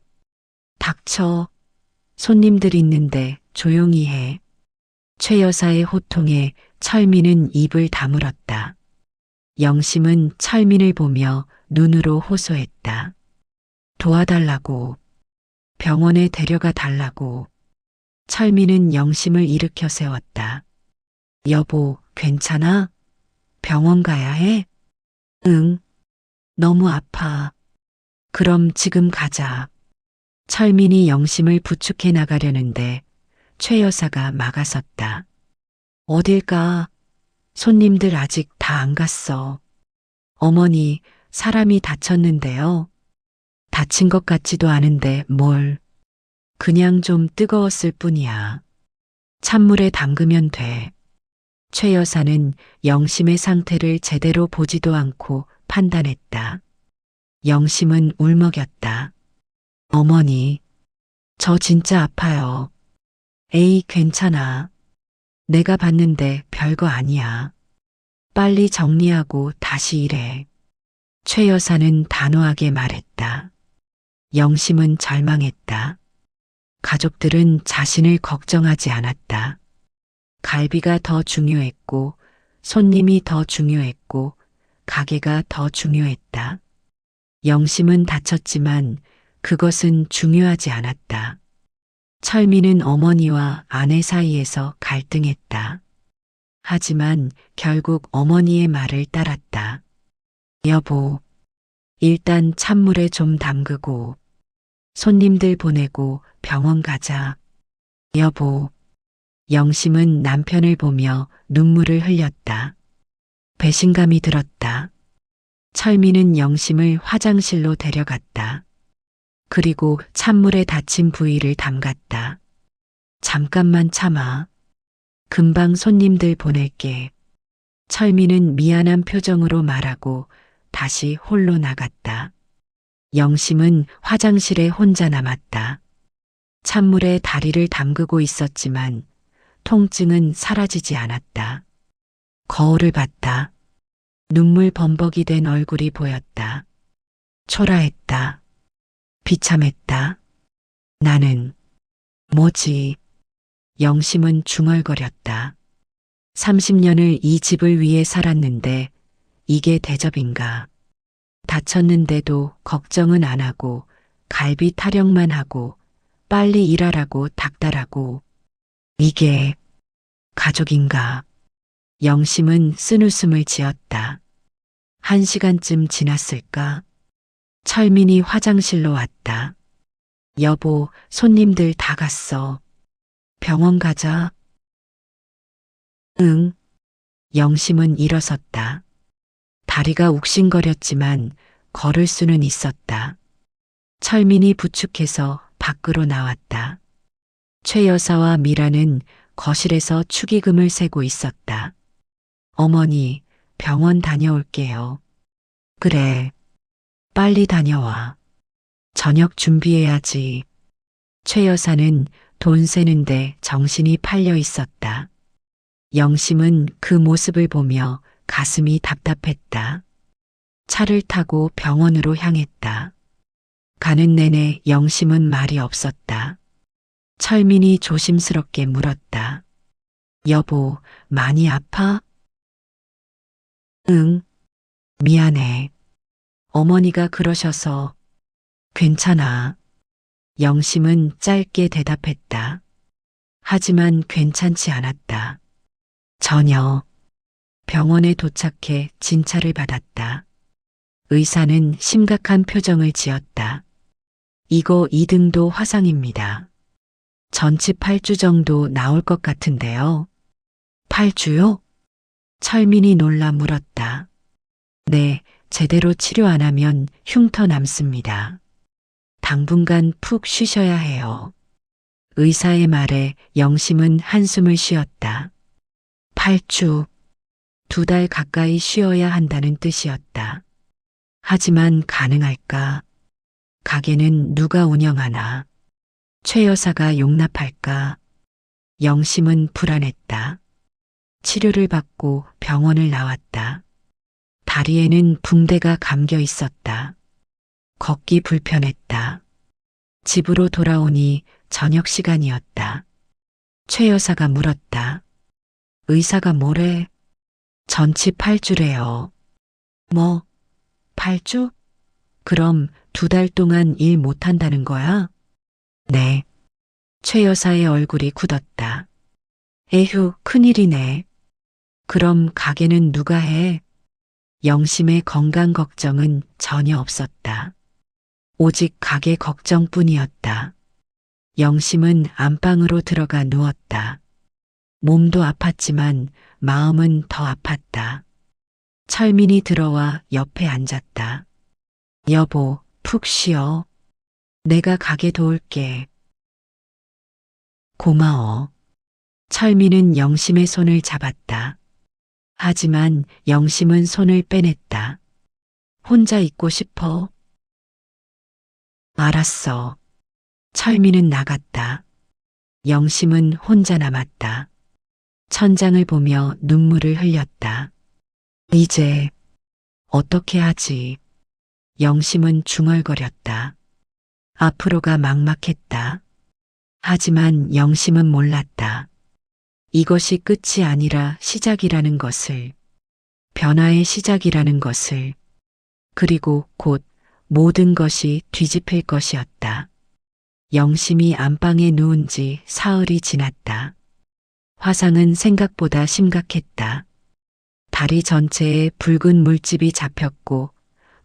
닥쳐. 손님들 있는데 조용히 해. 최 여사의 호통에 철민은 입을 다물었다. 영심은 철민을 보며 눈으로 호소했다. 도와달라고. 병원에 데려가 달라고. 철민은 영심을 일으켜 세웠다. 여보, 괜찮아? 병원 가야 해? 응. 너무 아파. 그럼 지금 가자. 철민이 영심을 부축해 나가려는데 최 여사가 막아섰다. 어딜 가? 손님들 아직 다 안 갔어. 어머니, 사람이 다쳤는데요. 다친 것 같지도 않은데 뭘. 그냥 좀 뜨거웠을 뿐이야. 찬물에 담그면 돼. 최 여사는 영심의 상태를 제대로 보지도 않고 판단했다. 영심은 울먹였다. 어머니, 저 진짜 아파요. 에이, 괜찮아. 내가 봤는데 별거 아니야. 빨리 정리하고 다시 일해. 최 여사는 단호하게 말했다. 영심은 절망했다. 가족들은 자신을 걱정하지 않았다. 갈비가 더 중요했고, 손님이 더 중요했고, 가게가 더 중요했다. 영심은 다쳤지만 그것은 중요하지 않았다. 철민은 어머니와 아내 사이에서 갈등했다. 하지만 결국 어머니의 말을 따랐다. 여보, 일단 찬물에 좀 담그고, 손님들 보내고 병원 가자. 여보. 영심은 남편을 보며 눈물을 흘렸다. 배신감이 들었다. 철민은 영심을 화장실로 데려갔다. 그리고 찬물에 다친 부위를 담갔다. 잠깐만 참아. 금방 손님들 보낼게. 철민은 미안한 표정으로 말하고 다시 홀로 나갔다. 영심은 화장실에 혼자 남았다. 찬물에 다리를 담그고 있었지만 통증은 사라지지 않았다. 거울을 봤다. 눈물 범벅이 된 얼굴이 보였다. 초라했다. 비참했다. 나는 뭐지? 영심은 중얼거렸다. 30년을 이 집을 위해 살았는데 이게 대접인가? 다쳤는데도 걱정은 안 하고 갈비 타령만 하고 빨리 일하라고 닥달하고 이게 가족인가? 영심은 쓴웃음을 지었다. 1시간쯤 지났을까? 철민이 화장실로 왔다. 여보, 손님들 다 갔어. 병원 가자. 응. 영심은 일어섰다. 다리가 욱신거렸지만 걸을 수는 있었다. 철민이 부축해서 밖으로 나왔다. 최 여사와 미라는 거실에서 축의금을 세고 있었다. 어머니, 병원 다녀올게요. 그래. 빨리 다녀와. 저녁 준비해야지. 최 여사는 돈 세는데 정신이 팔려 있었다. 영심은 그 모습을 보며 가슴이 답답했다. 차를 타고 병원으로 향했다. 가는 내내 영심은 말이 없었다. 철민이 조심스럽게 물었다. 여보, 많이 아파? 응, 미안해. 어머니가 그러셔서. 괜찮아. 영심은 짧게 대답했다. 하지만 괜찮지 않았다. 전혀. 병원에 도착해 진찰을 받았다. 의사는 심각한 표정을 지었다. 이거 2등도 화상입니다. 전치 8주 정도 나올 것 같은데요. 8주요? 철민이 놀라 물었다. 네, 제대로 치료 안 하면 흉터 남습니다. 당분간 푹 쉬셔야 해요. 의사의 말에 영심은 한숨을 쉬었다. 8주, 2달 가까이 쉬어야 한다는 뜻이었다. 하지만 가능할까? 가게는 누가 운영하나? 최 여사가 용납할까? 영심은 불안했다. 치료를 받고 병원을 나왔다. 다리에는 붕대가 감겨 있었다. 걷기 불편했다. 집으로 돌아오니 저녁 시간이었다. 최 여사가 물었다. 의사가 뭐래? 전치 8주래요. 뭐, 8주? 그럼 2달 동안 일 못한다는 거야? 네. 최 여사의 얼굴이 굳었다. 에휴, 큰일이네. 그럼 가게는 누가 해? 영심의 건강 걱정은 전혀 없었다. 오직 가게 걱정뿐이었다. 영심은 안방으로 들어가 누웠다. 몸도 아팠지만 마음은 더 아팠다. 철민이 들어와 옆에 앉았다. 여보, 푹 쉬어. 내가 가게 도울게. 고마워. 철민은 영심의 손을 잡았다. 하지만 영심은 손을 빼냈다. 혼자 있고 싶어. 알았어. 철민은 나갔다. 영심은 혼자 남았다. 천장을 보며 눈물을 흘렸다. 이제 어떻게 하지? 영심은 중얼거렸다. 앞으로가 막막했다. 하지만 영심은 몰랐다. 이것이 끝이 아니라 시작이라는 것을, 변화의 시작이라는 것을, 그리고 곧 모든 것이 뒤집힐 것이었다. 영심이 안방에 누운 지 사흘이 지났다. 화상은 생각보다 심각했다. 다리 전체에 붉은 물집이 잡혔고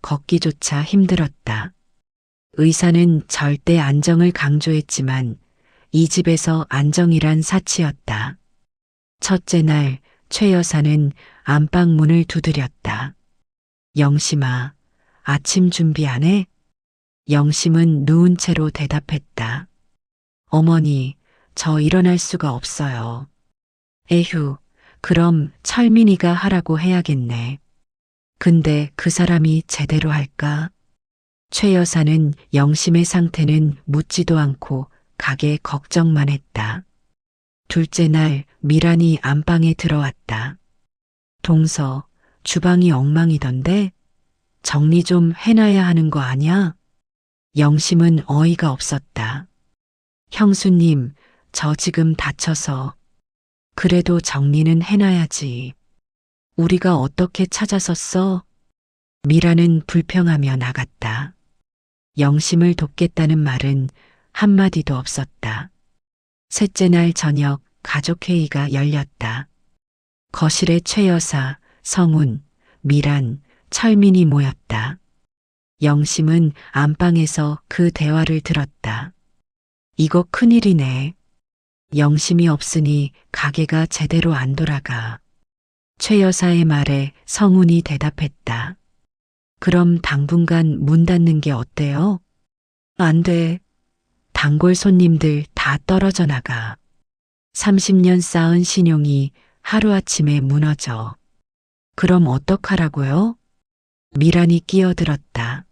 걷기조차 힘들었다. 의사는 절대 안정을 강조했지만 이 집에서 안정이란 사치였다. 첫째 날 최 여사는 안방 문을 두드렸다. 영심아, 아침 준비 안 해? 영심은 누운 채로 대답했다. 어머니, 저 일어날 수가 없어요. 에휴, 그럼 철민이가 하라고 해야겠네. 근데 그 사람이 제대로 할까? 최 여사는 영심의 상태는 묻지도 않고 가게 걱정만 했다. 둘째 날 미란이 안방에 들어왔다. 동서, 주방이 엉망이던데? 정리 좀 해놔야 하는 거 아냐? 영심은 어이가 없었다. 형수님, 저 지금 다쳐서. 그래도 정리는 해놔야지. 우리가 어떻게 찾아서 써? 미라는 불평하며 나갔다. 영심을 돕겠다는 말은 한마디도 없었다. 셋째 날 저녁 가족회의가 열렸다. 거실에 최 여사, 성운, 미란, 철민이 모였다. 영심은 안방에서 그 대화를 들었다. 이거 큰일이네. 영심이 없으니 가게가 제대로 안 돌아가. 최 여사의 말에 성운이 대답했다. 그럼 당분간 문 닫는 게 어때요? 안 돼. 단골 손님들 다 떨어져 나가. 30년 쌓은 신용이 하루아침에 무너져. 그럼 어떡하라고요? 미란이 끼어들었다.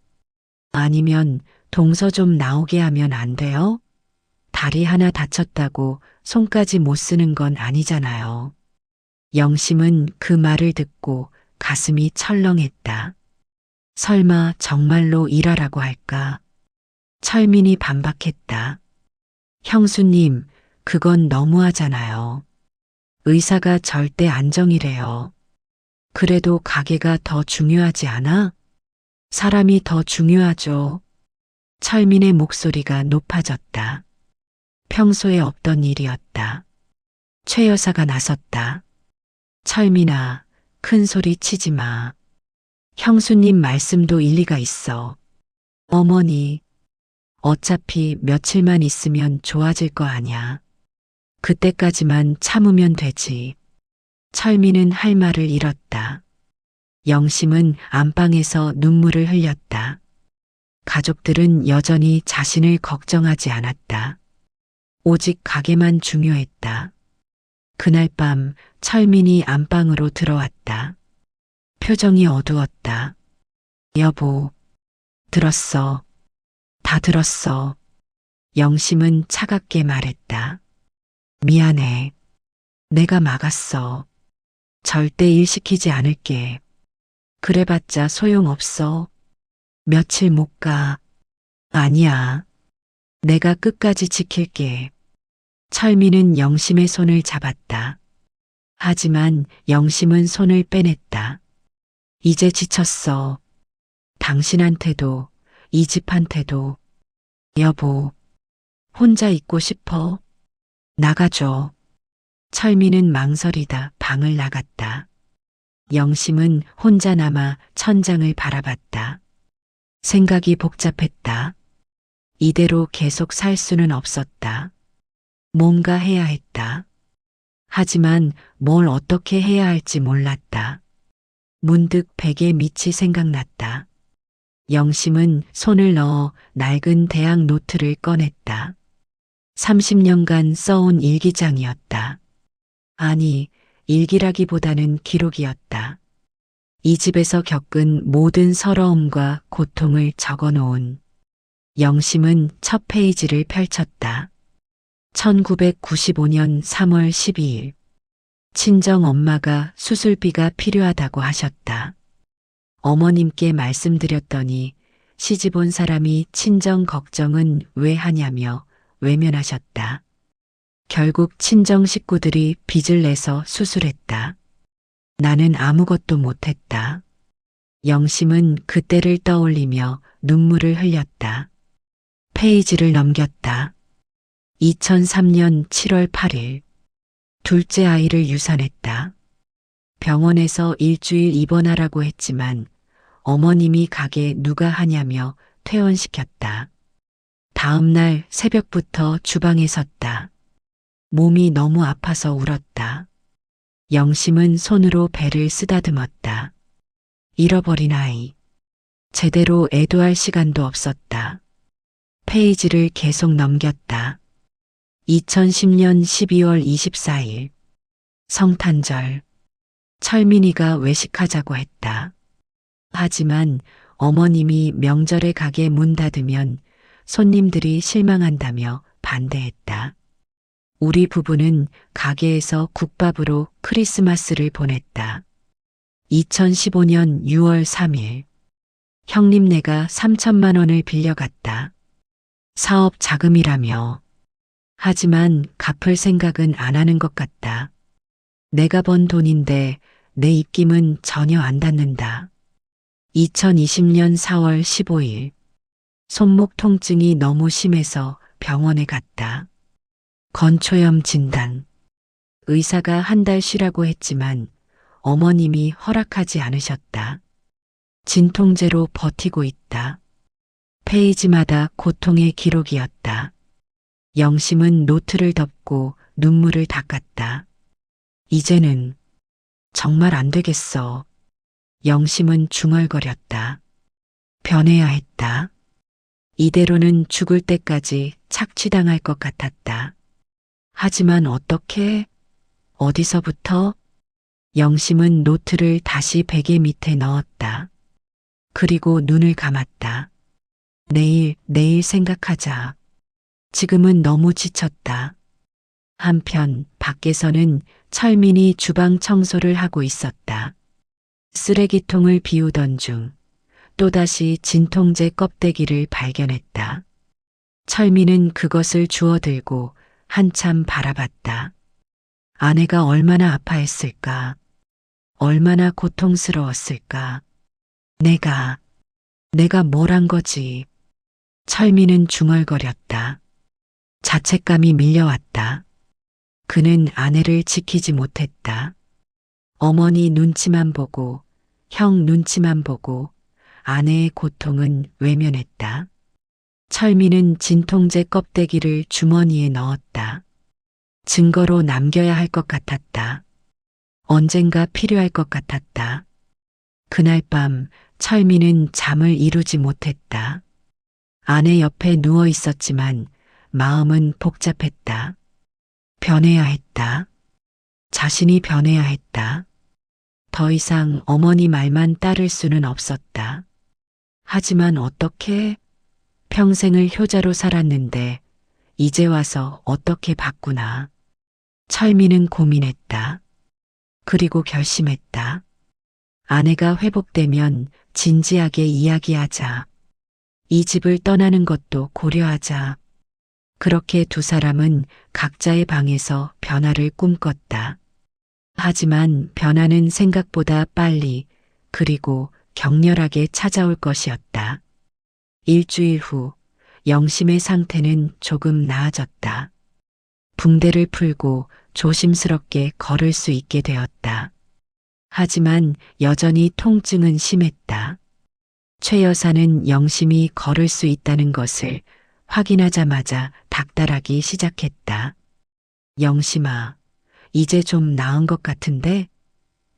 아니면 동서 좀 나오게 하면 안 돼요? 다리 하나 다쳤다고 손까지 못 쓰는 건 아니잖아요. 영심은 그 말을 듣고 가슴이 철렁했다. 설마 정말로 일하라고 할까? 철민이 반박했다. 형수님, 그건 너무하잖아요. 의사가 절대 안정이래요. 그래도 가게가 더 중요하지 않아? 사람이 더 중요하죠. 철민의 목소리가 높아졌다. 평소에 없던 일이었다. 최 여사가 나섰다. 철민아, 큰 소리 치지 마. 형수님 말씀도 일리가 있어. 어머니, 어차피 며칠만 있으면 좋아질 거 아냐. 그때까지만 참으면 되지. 철민은 할 말을 잃었다. 영심은 안방에서 눈물을 흘렸다. 가족들은 여전히 자신을 걱정하지 않았다. 오직 가게만 중요했다. 그날 밤 철민이 안방으로 들어왔다. 표정이 어두웠다. 여보, 들었어. 다 들었어. 영심은 차갑게 말했다. 미안해. 내가 막았어. 절대 일 시키지 않을게. 그래봤자 소용없어. 며칠 못 가. 아니야. 내가 끝까지 지킬게. 철민은 영심의 손을 잡았다. 하지만 영심은 손을 빼냈다. 이제 지쳤어. 당신한테도, 이 집한테도. 여보, 혼자 있고 싶어. 나가줘. 철민은 망설이다 방을 나갔다. 영심은 혼자 남아 천장을 바라봤다. 생각이 복잡했다. 이대로 계속 살 수는 없었다. 뭔가 해야 했다. 하지만 뭘 어떻게 해야 할지 몰랐다. 문득 베개 밑이 생각났다. 영심은 손을 넣어 낡은 대학 노트를 꺼냈다. 30년간 써온 일기장이었다. 아니, 일기라기보다는 기록이었다. 이 집에서 겪은 모든 서러움과 고통을 적어놓은. 영심은 첫 페이지를 펼쳤다. 1995년 3월 12일. 친정 엄마가 수술비가 필요하다고 하셨다. 어머님께 말씀드렸더니 시집 온 사람이 친정 걱정은 왜 하냐며 외면하셨다. 결국 친정 식구들이 빚을 내서 수술했다. 나는 아무것도 못했다. 영심은 그때를 떠올리며 눈물을 흘렸다. 페이지를 넘겼다. 2003년 7월 8일. 둘째 아이를 유산했다. 병원에서 일주일 입원하라고 했지만 어머님이 가게 누가 하냐며 퇴원시켰다. 다음 날 새벽부터 주방에 섰다. 몸이 너무 아파서 울었다. 영심은 손으로 배를 쓰다듬었다. 잃어버린 아이. 제대로 애도할 시간도 없었다. 페이지를 계속 넘겼다. 2010년 12월 24일. 성탄절. 철민이가 외식하자고 했다. 하지만 어머님이 명절에 가게 문 닫으면 손님들이 실망한다며 반대했다. 우리 부부는 가게에서 국밥으로 크리스마스를 보냈다. 2015년 6월 3일. 형님네가 3천만 원을 빌려갔다. 사업 자금이라며. 하지만 갚을 생각은 안 하는 것 같다. 내가 번 돈인데 내 입김은 전혀 안 닿는다. 2020년 4월 15일. 손목 통증이 너무 심해서 병원에 갔다. 건초염 진단. 의사가 한 달 쉬라고 했지만 어머님이 허락하지 않으셨다. 진통제로 버티고 있다. 페이지마다 고통의 기록이었다. 영심은 노트를 덮고 눈물을 닦았다. 이제는 정말 안 되겠어. 영심은 중얼거렸다. 변해야 했다. 이대로는 죽을 때까지 착취당할 것 같았다. 하지만 어떻게? 어디서부터? 영심은 노트를 다시 베개 밑에 넣었다. 그리고 눈을 감았다. 내일 생각하자. 지금은 너무 지쳤다. 한편 밖에서는 철민이 주방 청소를 하고 있었다. 쓰레기통을 비우던 중 또다시 진통제 껍데기를 발견했다. 철민은 그것을 주워들고 한참 바라봤다. 아내가 얼마나 아파했을까? 얼마나 고통스러웠을까? 내가 뭘 한 거지? 철민은 중얼거렸다. 자책감이 밀려왔다. 그는 아내를 지키지 못했다. 어머니 눈치만 보고, 형 눈치만 보고, 아내의 고통은 외면했다. 철민은 진통제 껍데기를 주머니에 넣었다. 증거로 남겨야 할 것 같았다. 언젠가 필요할 것 같았다. 그날 밤 철민은 잠을 이루지 못했다. 아내 옆에 누워 있었지만 마음은 복잡했다. 변해야 했다. 자신이 변해야 했다. 더 이상 어머니 말만 따를 수는 없었다. 하지만 어떻게? 평생을 효자로 살았는데 이제 와서 어떻게 바꾸나? 철민은 고민했다. 그리고 결심했다. 아내가 회복되면 진지하게 이야기하자. 이 집을 떠나는 것도 고려하자. 그렇게 두 사람은 각자의 방에서 변화를 꿈꿨다. 하지만 변화는 생각보다 빨리 그리고 격렬하게 찾아올 것이었다. 일주일 후 영심의 상태는 조금 나아졌다. 붕대를 풀고 조심스럽게 걸을 수 있게 되었다. 하지만 여전히 통증은 심했다. 최 여사는 영심이 걸을 수 있다는 것을 확인하자마자 닥달하기 시작했다. 영심아, 이제 좀 나은 것 같은데?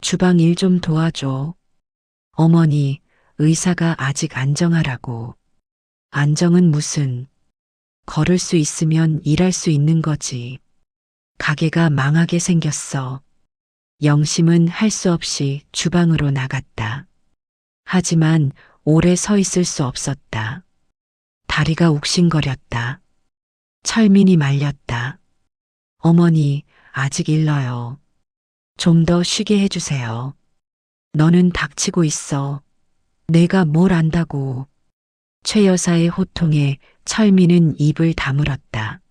주방 일 좀 도와줘. 어머니, 의사가 아직 안정하라고. 안정은 무슨? 걸을 수 있으면 일할 수 있는 거지. 가게가 망하게 생겼어. 영심은 할 수 없이 주방으로 나갔다. 하지만 오래 서 있을 수 없었다. 다리가 욱신거렸다. 철민이 말렸다. 어머니, 아직 일러요. 좀 더 쉬게 해주세요. 너는 닥치고 있어. 내가 뭘 안다고. 최 여사의 호통에 철민은 입을 다물었다.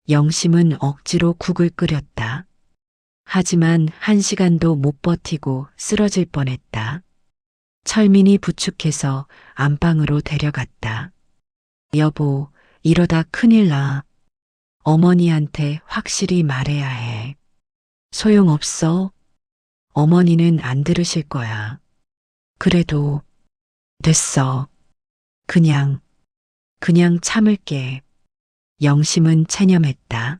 영심은 억지로 국을 끓였다. 하지만 1시간도 못 버티고 쓰러질 뻔했다. 철민이 부축해서 안방으로 데려갔다. 여보, 이러다 큰일 나. 어머니한테 확실히 말해야 해. 소용없어. 어머니는 안 들으실 거야. 그래도 됐어. 그냥 참을게. 영심은 체념했다.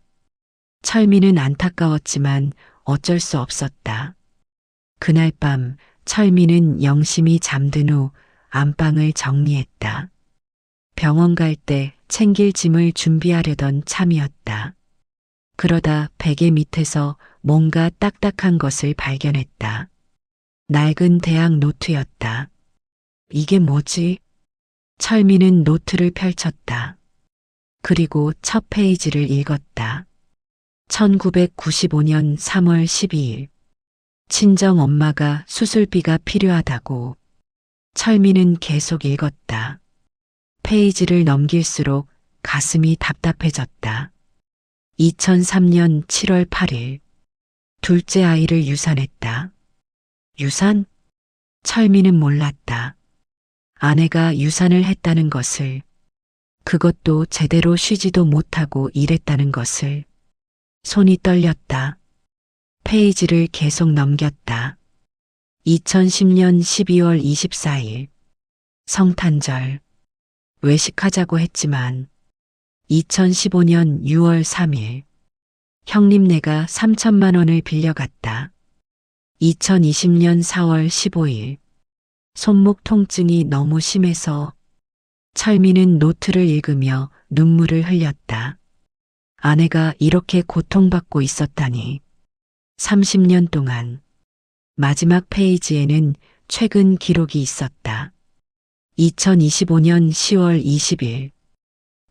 철민은 안타까웠지만 어쩔 수 없었다. 그날 밤 철민은 영심이 잠든 후 안방을 정리했다. 병원 갈 때 챙길 짐을 준비하려던 참이었다. 그러다 베개 밑에서 뭔가 딱딱한 것을 발견했다. 낡은 대학 노트였다. 이게 뭐지? 철민은 노트를 펼쳤다. 그리고 첫 페이지를 읽었다. 1995년 3월 12일. 친정 엄마가 수술비가 필요하다고. 철민은 계속 읽었다. 페이지를 넘길수록 가슴이 답답해졌다. 2003년 7월 8일. 둘째 아이를 유산했다. 유산? 철민은 몰랐다. 아내가 유산을 했다는 것을, 그것도 제대로 쉬지도 못하고 일했다는 것을. 손이 떨렸다. 페이지를 계속 넘겼다. 2010년 12월 24일. 성탄절. 외식하자고 했지만 2015년 6월 3일. 형님네가 3천만 원을 빌려갔다. 2020년 4월 15일. 손목 통증이 너무 심해서. 철민은 노트를 읽으며 눈물을 흘렸다. 아내가 이렇게 고통받고 있었다니. 30년 동안. 마지막 페이지에는 최근 기록이 있었다. 2025년 10월 20일.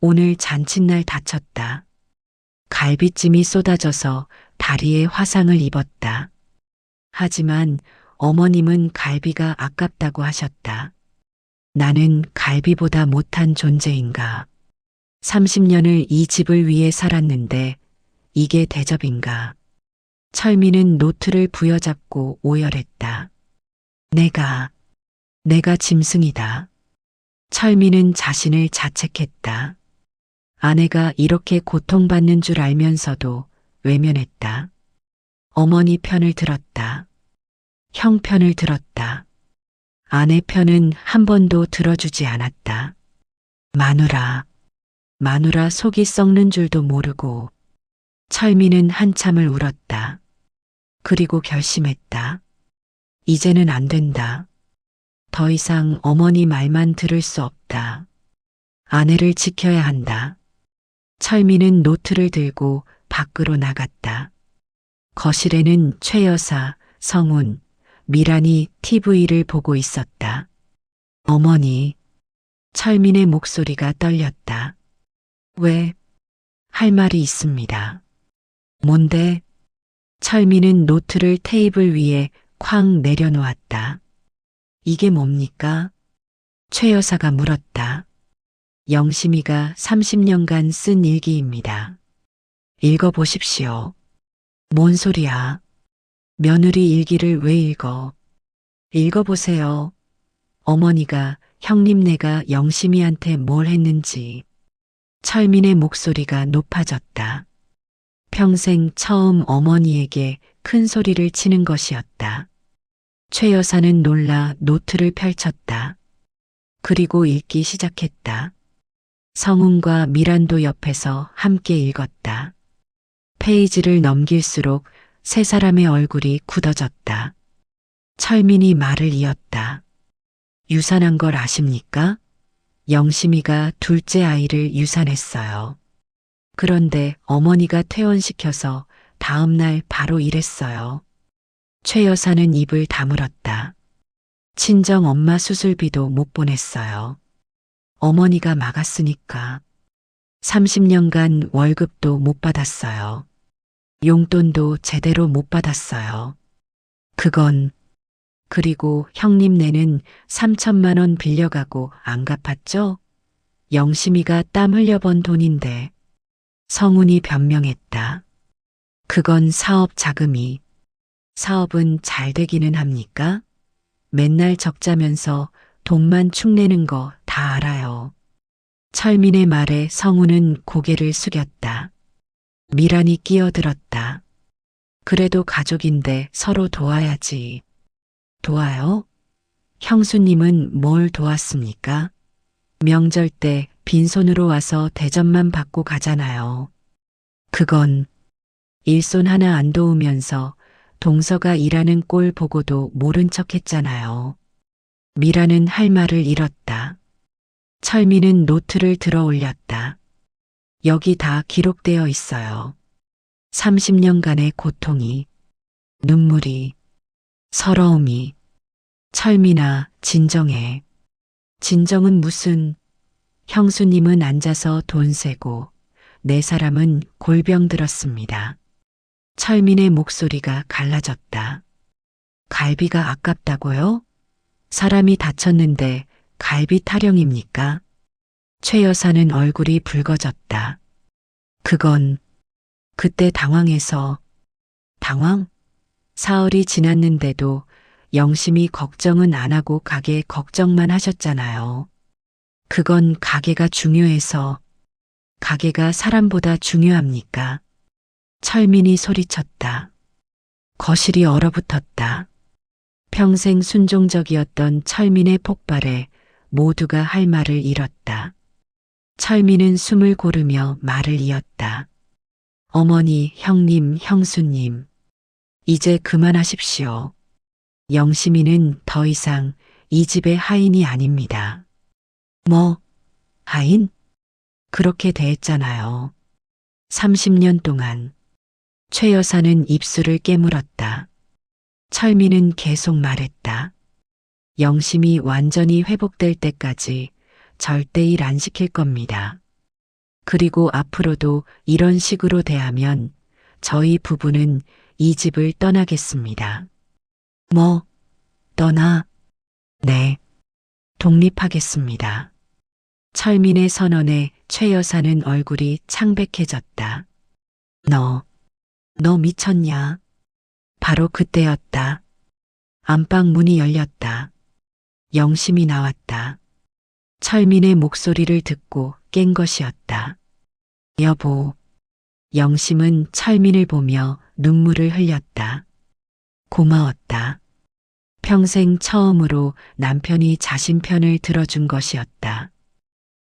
오늘 잔칫날 다쳤다. 갈비찜이 쏟아져서 다리에 화상을 입었다. 하지만 어머님은 갈비가 아깝다고 하셨다. 나는 갈비보다 못한 존재인가. 30년을 이 집을 위해 살았는데 이게 대접인가? 철민은 노트를 부여잡고 오열했다. 내가 짐승이다. 철민은 자신을 자책했다. 아내가 이렇게 고통받는 줄 알면서도 외면했다. 어머니 편을 들었다. 형 편을 들었다. 아내 편은 한 번도 들어주지 않았다. 마누라 속이 썩는 줄도 모르고 철민은 한참을 울었다. 그리고 결심했다. 이제는 안 된다. 더 이상 어머니 말만 들을 수 없다. 아내를 지켜야 한다. 철민은 노트를 들고 밖으로 나갔다. 거실에는 최 여사, 성운, 미란이 TV를 보고 있었다. 어머니, 철민의 목소리가 떨렸다. 왜? 할 말이 있습니다. 뭔데? 철민은 노트를 테이블 위에 쾅 내려놓았다. 이게 뭡니까? 최 여사가 물었다. 영심이가 30년간 쓴 일기입니다. 읽어보십시오. 뭔 소리야? 며느리 일기를 왜 읽어? 읽어보세요. 어머니가 형님네가 영심이한테 뭘 했는지. 철민의 목소리가 높아졌다. 평생 처음 어머니에게 큰 소리를 치는 것이었다. 최 여사는 놀라 노트를 펼쳤다. 그리고 읽기 시작했다. 성운과 미란도 옆에서 함께 읽었다. 페이지를 넘길수록 세 사람의 얼굴이 굳어졌다. 철민이 말을 이었다. 유산한 걸 아십니까? 영심이가 둘째 아이를 유산했어요. 그런데 어머니가 퇴원시켜서 다음 날 바로 일했어요. 최 여사는 입을 다물었다. 친정 엄마 수술비도 못 보냈어요. 어머니가 막았으니까. 30년간 월급도 못 받았어요. 용돈도 제대로 못 받았어요. 그리고 형님네는 3천만 원 빌려가고 안 갚았죠? 영심이가 땀 흘려 번 돈인데. 성운이 변명했다. 그건 사업 자금이. 사업은 잘 되기는 합니까? 맨날 적자면서 돈만 축내는 거 다 알아요. 철민의 말에 성운은 고개를 숙였다. 미란이 끼어들었다. 그래도 가족인데 서로 도와야지. 도와요? 형수님은 뭘 도왔습니까? 명절 때 빈손으로 와서 대접만 받고 가잖아요. 그건 일손 하나 안 도우면서 동서가 일하는 꼴 보고도 모른 척 했잖아요. 미라는 할 말을 잃었다. 철민은 노트를 들어 올렸다. 여기 다 기록되어 있어요. 30년간의 고통이, 눈물이, 서러움이. 철민아, 진정해. 진정은 무슨. 형수님은 앉아서 돈 세고 네 사람은 골병 들었습니다. 철민의 목소리가 갈라졌다. 갈비가 아깝다고요? 사람이 다쳤는데 갈비 타령입니까? 최 여사는 얼굴이 붉어졌다. 그건 그때 당황해서. 당황? 사흘이 지났는데도 영심이 걱정은 안 하고 가게 걱정만 하셨잖아요. 그건 가게가 중요해서. 가게가 사람보다 중요합니까? 철민이 소리쳤다. 거실이 얼어붙었다. 평생 순종적이었던 철민의 폭발에 모두가 할 말을 잃었다. 철민은 숨을 고르며 말을 이었다. 어머니, 형님, 형수님. 이제 그만하십시오. 영심이는 더 이상 이 집의 하인이 아닙니다. 뭐, 하인? 그렇게 대했잖아요. 30년 동안. 최 여사는 입술을 깨물었다. 철민은 계속 말했다. 영심이 완전히 회복될 때까지 절대 일 안 시킬 겁니다. 그리고 앞으로도 이런 식으로 대하면 저희 부부는 이 집을 떠나겠습니다. 뭐, 떠나? 네, 독립하겠습니다. 철민의 선언에 최 여사는 얼굴이 창백해졌다. 너 미쳤냐? 바로 그때였다. 안방 문이 열렸다. 영심이 나왔다. 철민의 목소리를 듣고 깬 것이었다. 여보. 영심은 철민을 보며 눈물을 흘렸다. 고마웠다. 평생 처음으로 남편이 자신 편을 들어준 것이었다.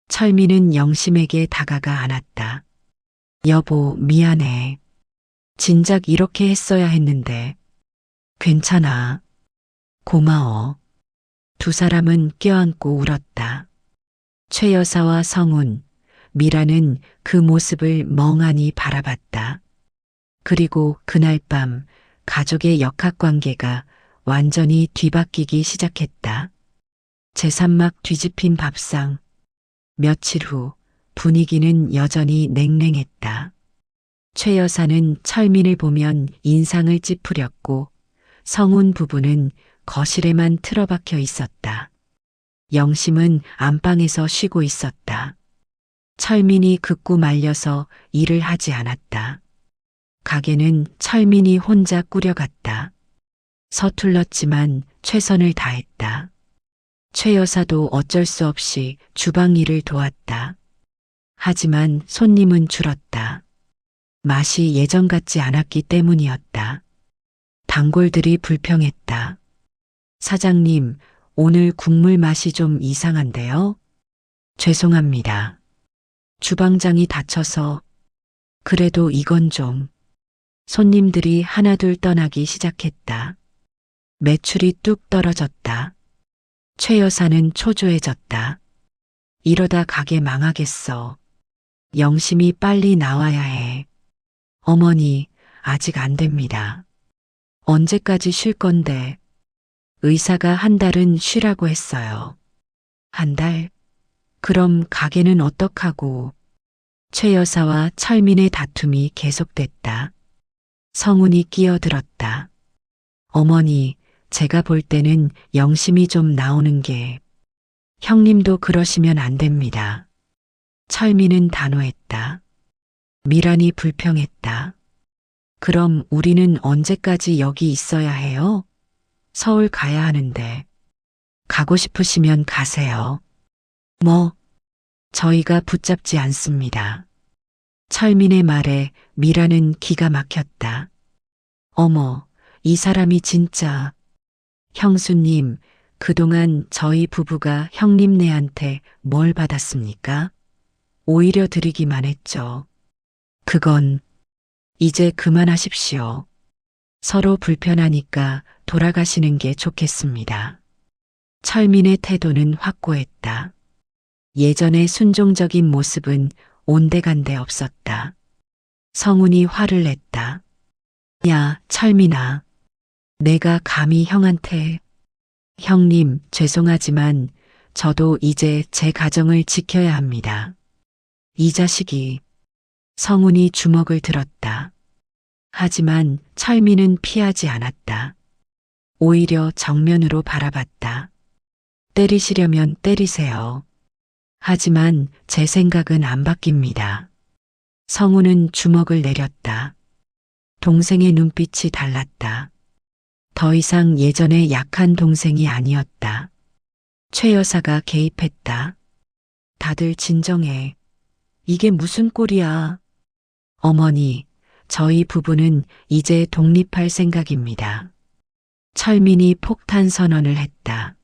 철민은 영심에게 다가가 안았다. 여보, 미안해. 진작 이렇게 했어야 했는데. 괜찮아. 고마워. 두 사람은 껴안고 울었다. 최 여사와 성운, 미라는 그 모습을 멍하니 바라봤다. 그리고 그날 밤 가족의 역학관계가 완전히 뒤바뀌기 시작했다. 제3막 뒤집힌 밥상. 며칠 후 분위기는 여전히 냉랭했다. 최 여사는 철민을 보면 인상을 찌푸렸고 성운 부부는 거실에만 틀어박혀 있었다. 영심은 안방에서 쉬고 있었다. 철민이 극구 말려서 일을 하지 않았다. 가게는 철민이 혼자 꾸려갔다. 서툴렀지만 최선을 다했다. 최 여사도 어쩔 수 없이 주방 일을 도왔다. 하지만 손님은 줄었다. 맛이 예전 같지 않았기 때문이었다. 단골들이 불평했다. 사장님, 오늘 국물 맛이 좀 이상한데요? 죄송합니다. 주방장이 다쳐서. 그래도 이건 좀. 손님들이 하나둘 떠나기 시작했다. 매출이 뚝 떨어졌다. 최 여사는 초조해졌다. 이러다 가게 망하겠어. 영심이 빨리 나와야 해. 어머니, 아직 안 됩니다. 언제까지 쉴 건데? 의사가 한 달은 쉬라고 했어요. 한 달? 그럼 가게는 어떡하고? 최 여사와 철민의 다툼이 계속됐다. 성운이 끼어들었다. 어머니, 제가 볼 때는 영심이 좀 나오는 게. 형님도 그러시면 안 됩니다. 철민은 단호했다. 미란이 불평했다. 그럼 우리는 언제까지 여기 있어야 해요? 서울 가야 하는데. 가고 싶으시면 가세요. 저희가 붙잡지 않습니다. 철민의 말에 미라는 기가 막혔다. 어머, 이 사람이 진짜. 형수님, 그동안 저희 부부가 형님네한테 뭘 받았습니까? 오히려 드리기만 했죠. 그건 이제 그만하십시오. 서로 불편하니까 돌아가시는 게 좋겠습니다. 철민의 태도는 확고했다. 예전의 순종적인 모습은 온데간데 없었다. 성운이 화를 냈다. 야, 철민아. 내가 감히 형한테. 형님, 죄송하지만 저도 이제 제 가정을 지켜야 합니다. 이 자식이. 성운이 주먹을 들었다. 하지만 철민은 피하지 않았다. 오히려 정면으로 바라봤다. 때리시려면 때리세요. 하지만 제 생각은 안 바뀝니다. 성우는 주먹을 내렸다. 동생의 눈빛이 달랐다. 더 이상 예전의 약한 동생이 아니었다. 최 여사가 개입했다. 다들 진정해. 이게 무슨 꼴이야. 어머니, 저희 부부는 이제 독립할 생각입니다. 철민이 폭탄 선언을 했다.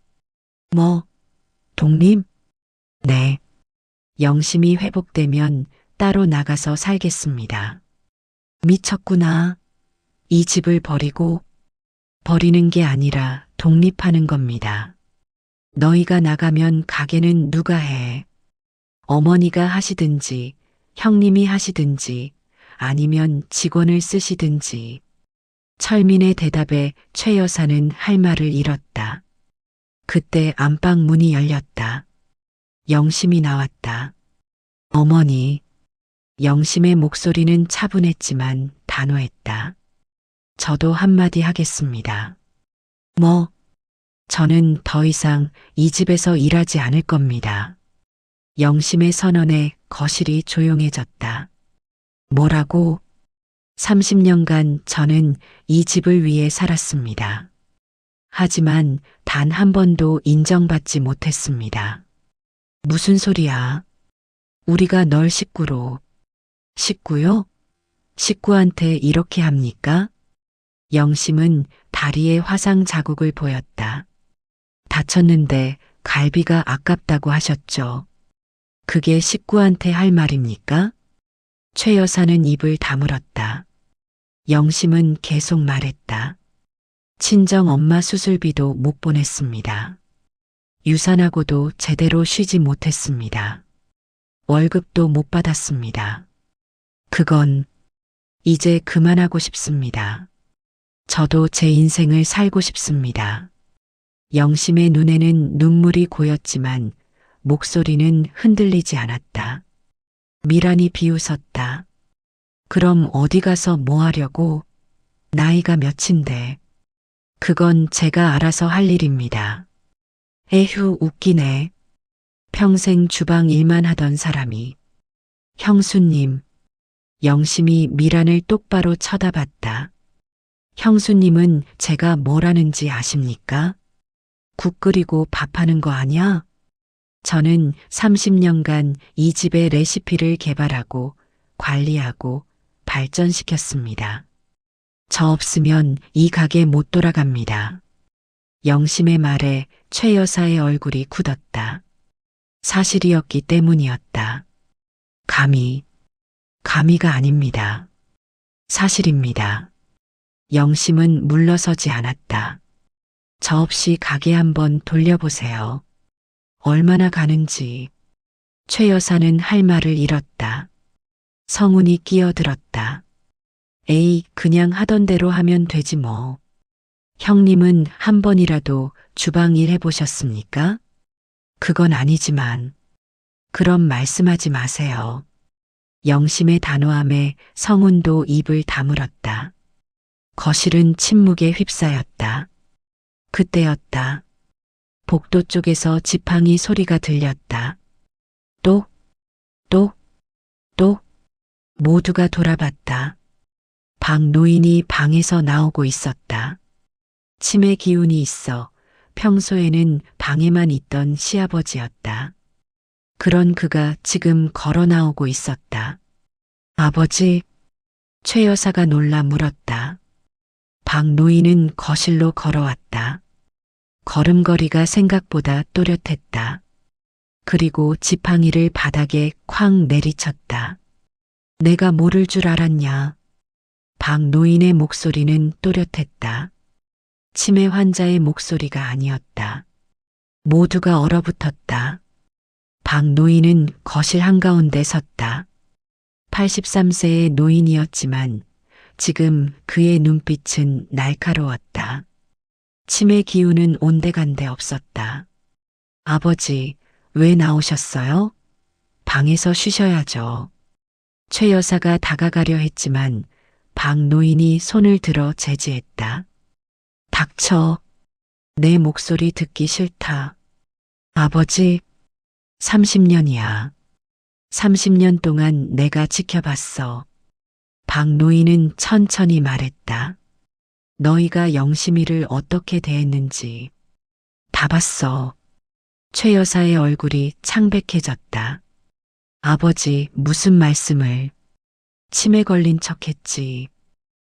독립? 네. 영심이 회복되면 따로 나가서 살겠습니다. 미쳤구나. 이 집을 버리는 게 아니라 독립하는 겁니다. 너희가 나가면 가게는 누가 해? 어머니가 하시든지, 형님이 하시든지, 아니면 직원을 쓰시든지. 철민의 대답에 최 여사는 할 말을 잃었다. 그때 안방 문이 열렸다. 영심이 나왔다. 어머니. 영심의 목소리는 차분했지만 단호했다. 저도 한마디 하겠습니다. 저는 더 이상 이 집에서 일하지 않을 겁니다. 영심의 선언에 거실이 조용해졌다. 뭐라고? 30년간 저는 이 집을 위해 살았습니다. 하지만 단 한 번도 인정받지 못했습니다. 무슨 소리야? 우리가 널 식구로. 식구요? 식구한테 이렇게 합니까? 영심은 다리에 화상 자국을 보였다. 다쳤는데 갈비가 아깝다고 하셨죠. 그게 식구한테 할 말입니까? 최 여사는 입을 다물었다. 영심은 계속 말했다. 친정 엄마 수술비도 못 보냈습니다. 유산하고도 제대로 쉬지 못했습니다. 월급도 못 받았습니다. 그건 이제 그만하고 싶습니다. 저도 제 인생을 살고 싶습니다. 영심의 눈에는 눈물이 고였지만 목소리는 흔들리지 않았다. 미란이 비웃었다. 그럼 어디 가서 뭐 하려고? 나이가 몇인데. 그건 제가 알아서 할 일입니다. 에휴, 웃기네. 평생 주방 일만 하던 사람이. 형수님. 영심이 미란을 똑바로 쳐다봤다. 형수님은 제가 뭘 하는지 아십니까? 국 끓이고 밥하는 거 아냐? 저는 30년간 이 집의 레시피를 개발하고 관리하고 발전시켰습니다. 저 없으면 이 가게 못 돌아갑니다. 영심의 말에 최 여사의 얼굴이 굳었다. 사실이었기 때문이었다. 감히가 아닙니다. 사실입니다. 영심은 물러서지 않았다. 저 없이 가게 한번 돌려보세요. 얼마나 가는지. 최 여사는 할 말을 잃었다. 성훈이 끼어들었다. 에이, 그냥 하던 대로 하면 되지 뭐. 형님은 한 번이라도 주방 일 해보셨습니까? 그건 아니지만. 그럼 말씀하지 마세요. 영심의 단호함에 성훈도 입을 다물었다. 거실은 침묵에 휩싸였다. 그때였다. 복도 쪽에서 지팡이 소리가 들렸다. 또. 모두가 돌아봤다. 박 노인이 방에서 나오고 있었다. 치매 기운이 있어 평소에는 방에만 있던 시아버지였다. 그런 그가 지금 걸어 나오고 있었다. 아버지? 최 여사가 놀라 물었다. 박 노인은 거실로 걸어왔다. 걸음걸이가 생각보다 또렷했다. 그리고 지팡이를 바닥에 쾅 내리쳤다. 내가 모를 줄 알았냐. 박 노인의 목소리는 또렷했다. 치매 환자의 목소리가 아니었다. 모두가 얼어붙었다. 박 노인은 거실 한가운데 섰다. 83세의 노인이었지만 지금 그의 눈빛은 날카로웠다. 치매 기운은 온데간데 없었다. 아버지, 왜 나오셨어요? 방에서 쉬셔야죠. 최 여사가 다가가려 했지만 박 노인이 손을 들어 제지했다. 닥쳐. 내 목소리 듣기 싫다. 아버지, 30년이야. 30년 동안 내가 지켜봤어. 박 노인은 천천히 말했다. 너희가 영심이를 어떻게 대했는지 다 봤어. 최 여사의 얼굴이 창백해졌다. 아버지, 무슨 말씀을. 치매 걸린 척했지.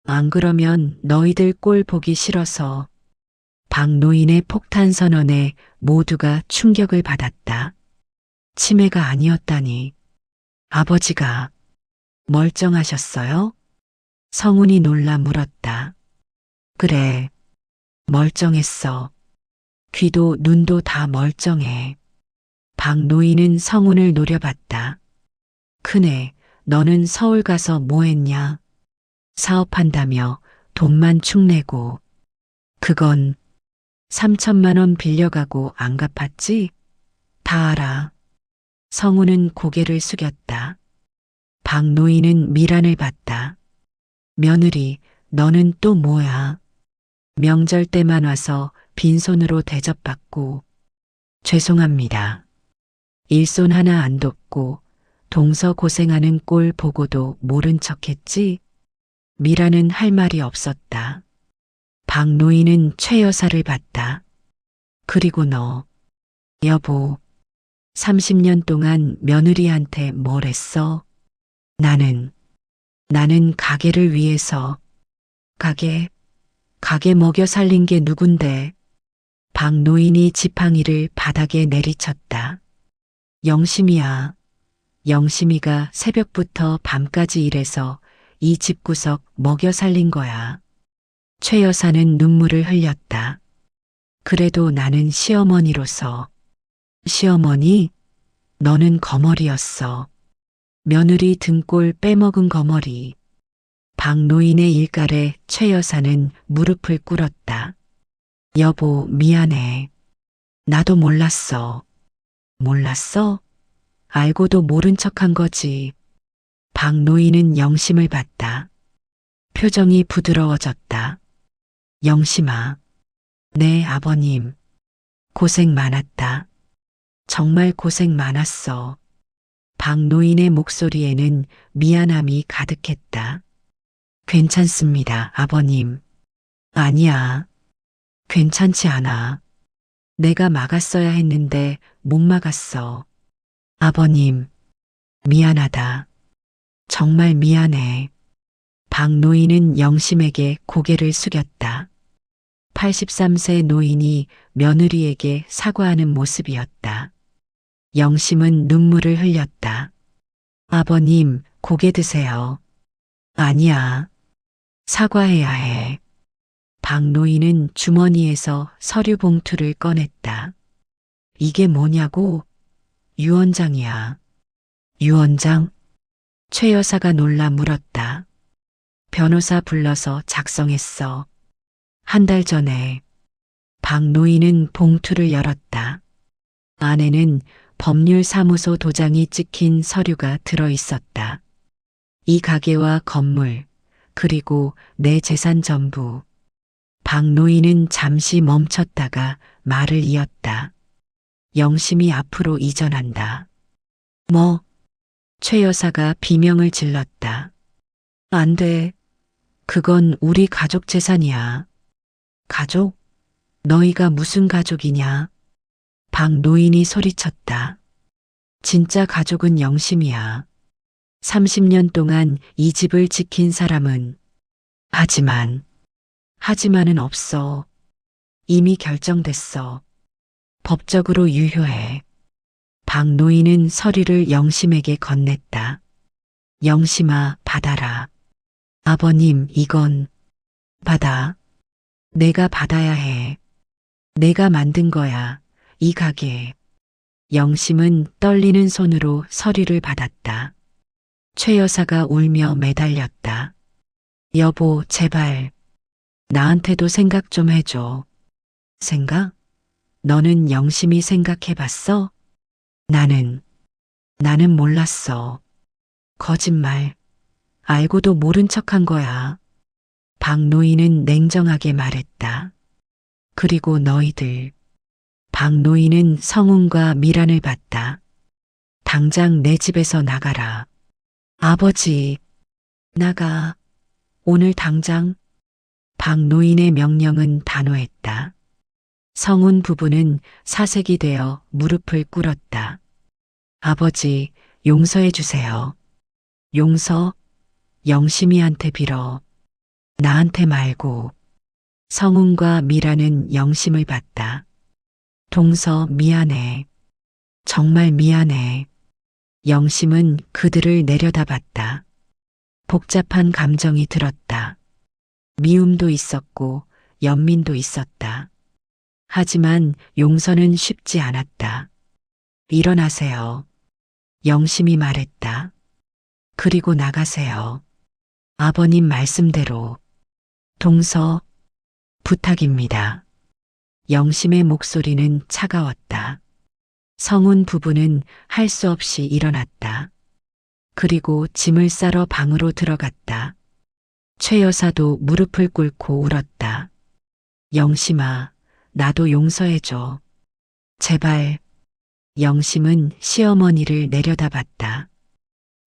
안 그러면 너희들 꼴 보기 싫어서. 박 노인의 폭탄 선언에 모두가 충격을 받았다. 치매가 아니었다니. 아버지가 멀쩡하셨어요? 성훈이 놀라 물었다. 그래, 멀쩡했어. 귀도 눈도 다 멀쩡해. 박 노인은 성훈을 노려봤다. 큰애, 너는 서울 가서 뭐 했냐? 사업한다며 돈만 축내고. 그건 3천만 원 빌려가고 안 갚았지? 다 알아. 성훈은 고개를 숙였다. 박 노인은 미란을 봤다. 며느리, 너는 또 뭐야? 명절 때만 와서 빈손으로 대접받고. 죄송합니다. 일손 하나 안 돕고 동서 고생하는 꼴 보고도 모른 척했지? 미라는 할 말이 없었다. 박노인은 최 여사를 봤다. 그리고 너, 여보, 30년 동안 며느리한테 뭘 했어? 나는 가게를 위해서, 가게 먹여 살린 게 누군데? 박노인이 지팡이를 바닥에 내리쳤다. 영심이야. 영심이가 새벽부터 밤까지 일해서 이 집구석 먹여 살린 거야. 최 여사는 눈물을 흘렸다. 그래도 나는 시어머니로서. 시어머니? 너는 거머리였어. 며느리 등골 빼먹은 거머리. 박노인의 일갈에 최 여사는 무릎을 꿇었다. 여보, 미안해. 나도 몰랐어. 몰랐어? 알고도 모른 척한 거지. 박노인은 영심을 봤다. 표정이 부드러워졌다. 영심아, 네 아버님, 고생 많았다. 정말 고생 많았어. 박노인의 목소리에는 미안함이 가득했다. 괜찮습니다, 아버님. 아니야. 괜찮지 않아. 내가 막았어야 했는데 못 막았어. 아버님, 미안하다. 정말 미안해. 박노인은 영심에게 고개를 숙였다. 83세 노인이 며느리에게 사과하는 모습이었다. 영심은 눈물을 흘렸다. 아버님, 고개 드세요. 아니야. 사과해야 해. 박노인은 주머니에서 서류 봉투를 꺼냈다. 이게 뭐냐고? 유언장이야. 유언장? 최 여사가 놀라 물었다. 변호사 불러서 작성했어. 한 달 전에. 박노인은 봉투를 열었다. 안에는 법률사무소 도장이 찍힌 서류가 들어 있었다. 이 가게와 건물, 그리고 내 재산 전부. 박노인은 잠시 멈췄다가 말을 이었다. 영심이 앞으로 이전한다. 뭐? 최 여사가 비명을 질렀다. 안 돼. 그건 우리 가족 재산이야. 가족? 너희가 무슨 가족이냐? 박노인이 소리쳤다. 진짜 가족은 영심이야. 30년 동안 이 집을 지킨 사람은. 하지만은 없어. 이미 결정됐어. 법적으로 유효해. 박노인은 서류를 영심에게 건넸다. 영심아, 받아라. 아버님, 이건 받아. 내가 받아야 해. 내가 만든 거야. 이 가게. 영심은 떨리는 손으로 서류를 받았다. 최 여사가 울며 매달렸다. 여보, 제발. 나한테도 생각 좀 해줘. 생각? 너는 영심히 생각해봤어? 나는 몰랐어. 거짓말. 알고도 모른 척한 거야. 박노인은 냉정하게 말했다. 그리고 너희들. 박노인은 성훈과 미란을 봤다. 당장 내 집에서 나가라. 아버지, 나가. 오늘 당장. 박노인의 명령은 단호했다. 성훈 부부는 사색이 되어 무릎을 꿇었다. 아버지, 용서해 주세요. 용서? 영심이한테 빌어. 나한테 말고. 성훈과 미라는 영심을 봤다. 동서, 미안해. 정말 미안해. 영심은 그들을 내려다봤다. 복잡한 감정이 들었다. 미움도 있었고 연민도 있었다. 하지만 용서는 쉽지 않았다. 일어나세요. 영심이 말했다. 그리고 나가세요. 아버님 말씀대로. 동서, 부탁입니다. 영심의 목소리는 차가웠다. 성훈 부부는 할 수 없이 일어났다. 그리고 짐을 싸러 방으로 들어갔다. 최 여사도 무릎을 꿇고 울었다. 영심아, 나도 용서해줘. 제발. 영심은 시어머니를 내려다봤다.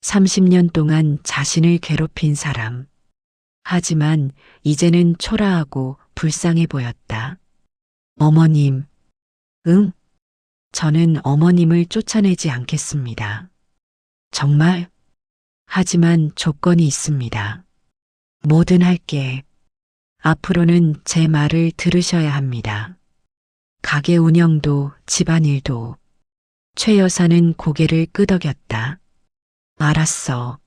30년 동안 자신을 괴롭힌 사람. 하지만 이제는 초라하고 불쌍해 보였다. 어머님, 응? 저는 어머님을 쫓아내지 않겠습니다. 정말? 하지만 조건이 있습니다. 뭐든 할게. 앞으로는 제 말을 들으셔야 합니다. 가게 운영도 집안일도. 최 여사는 고개를 끄덕였다. 알았어.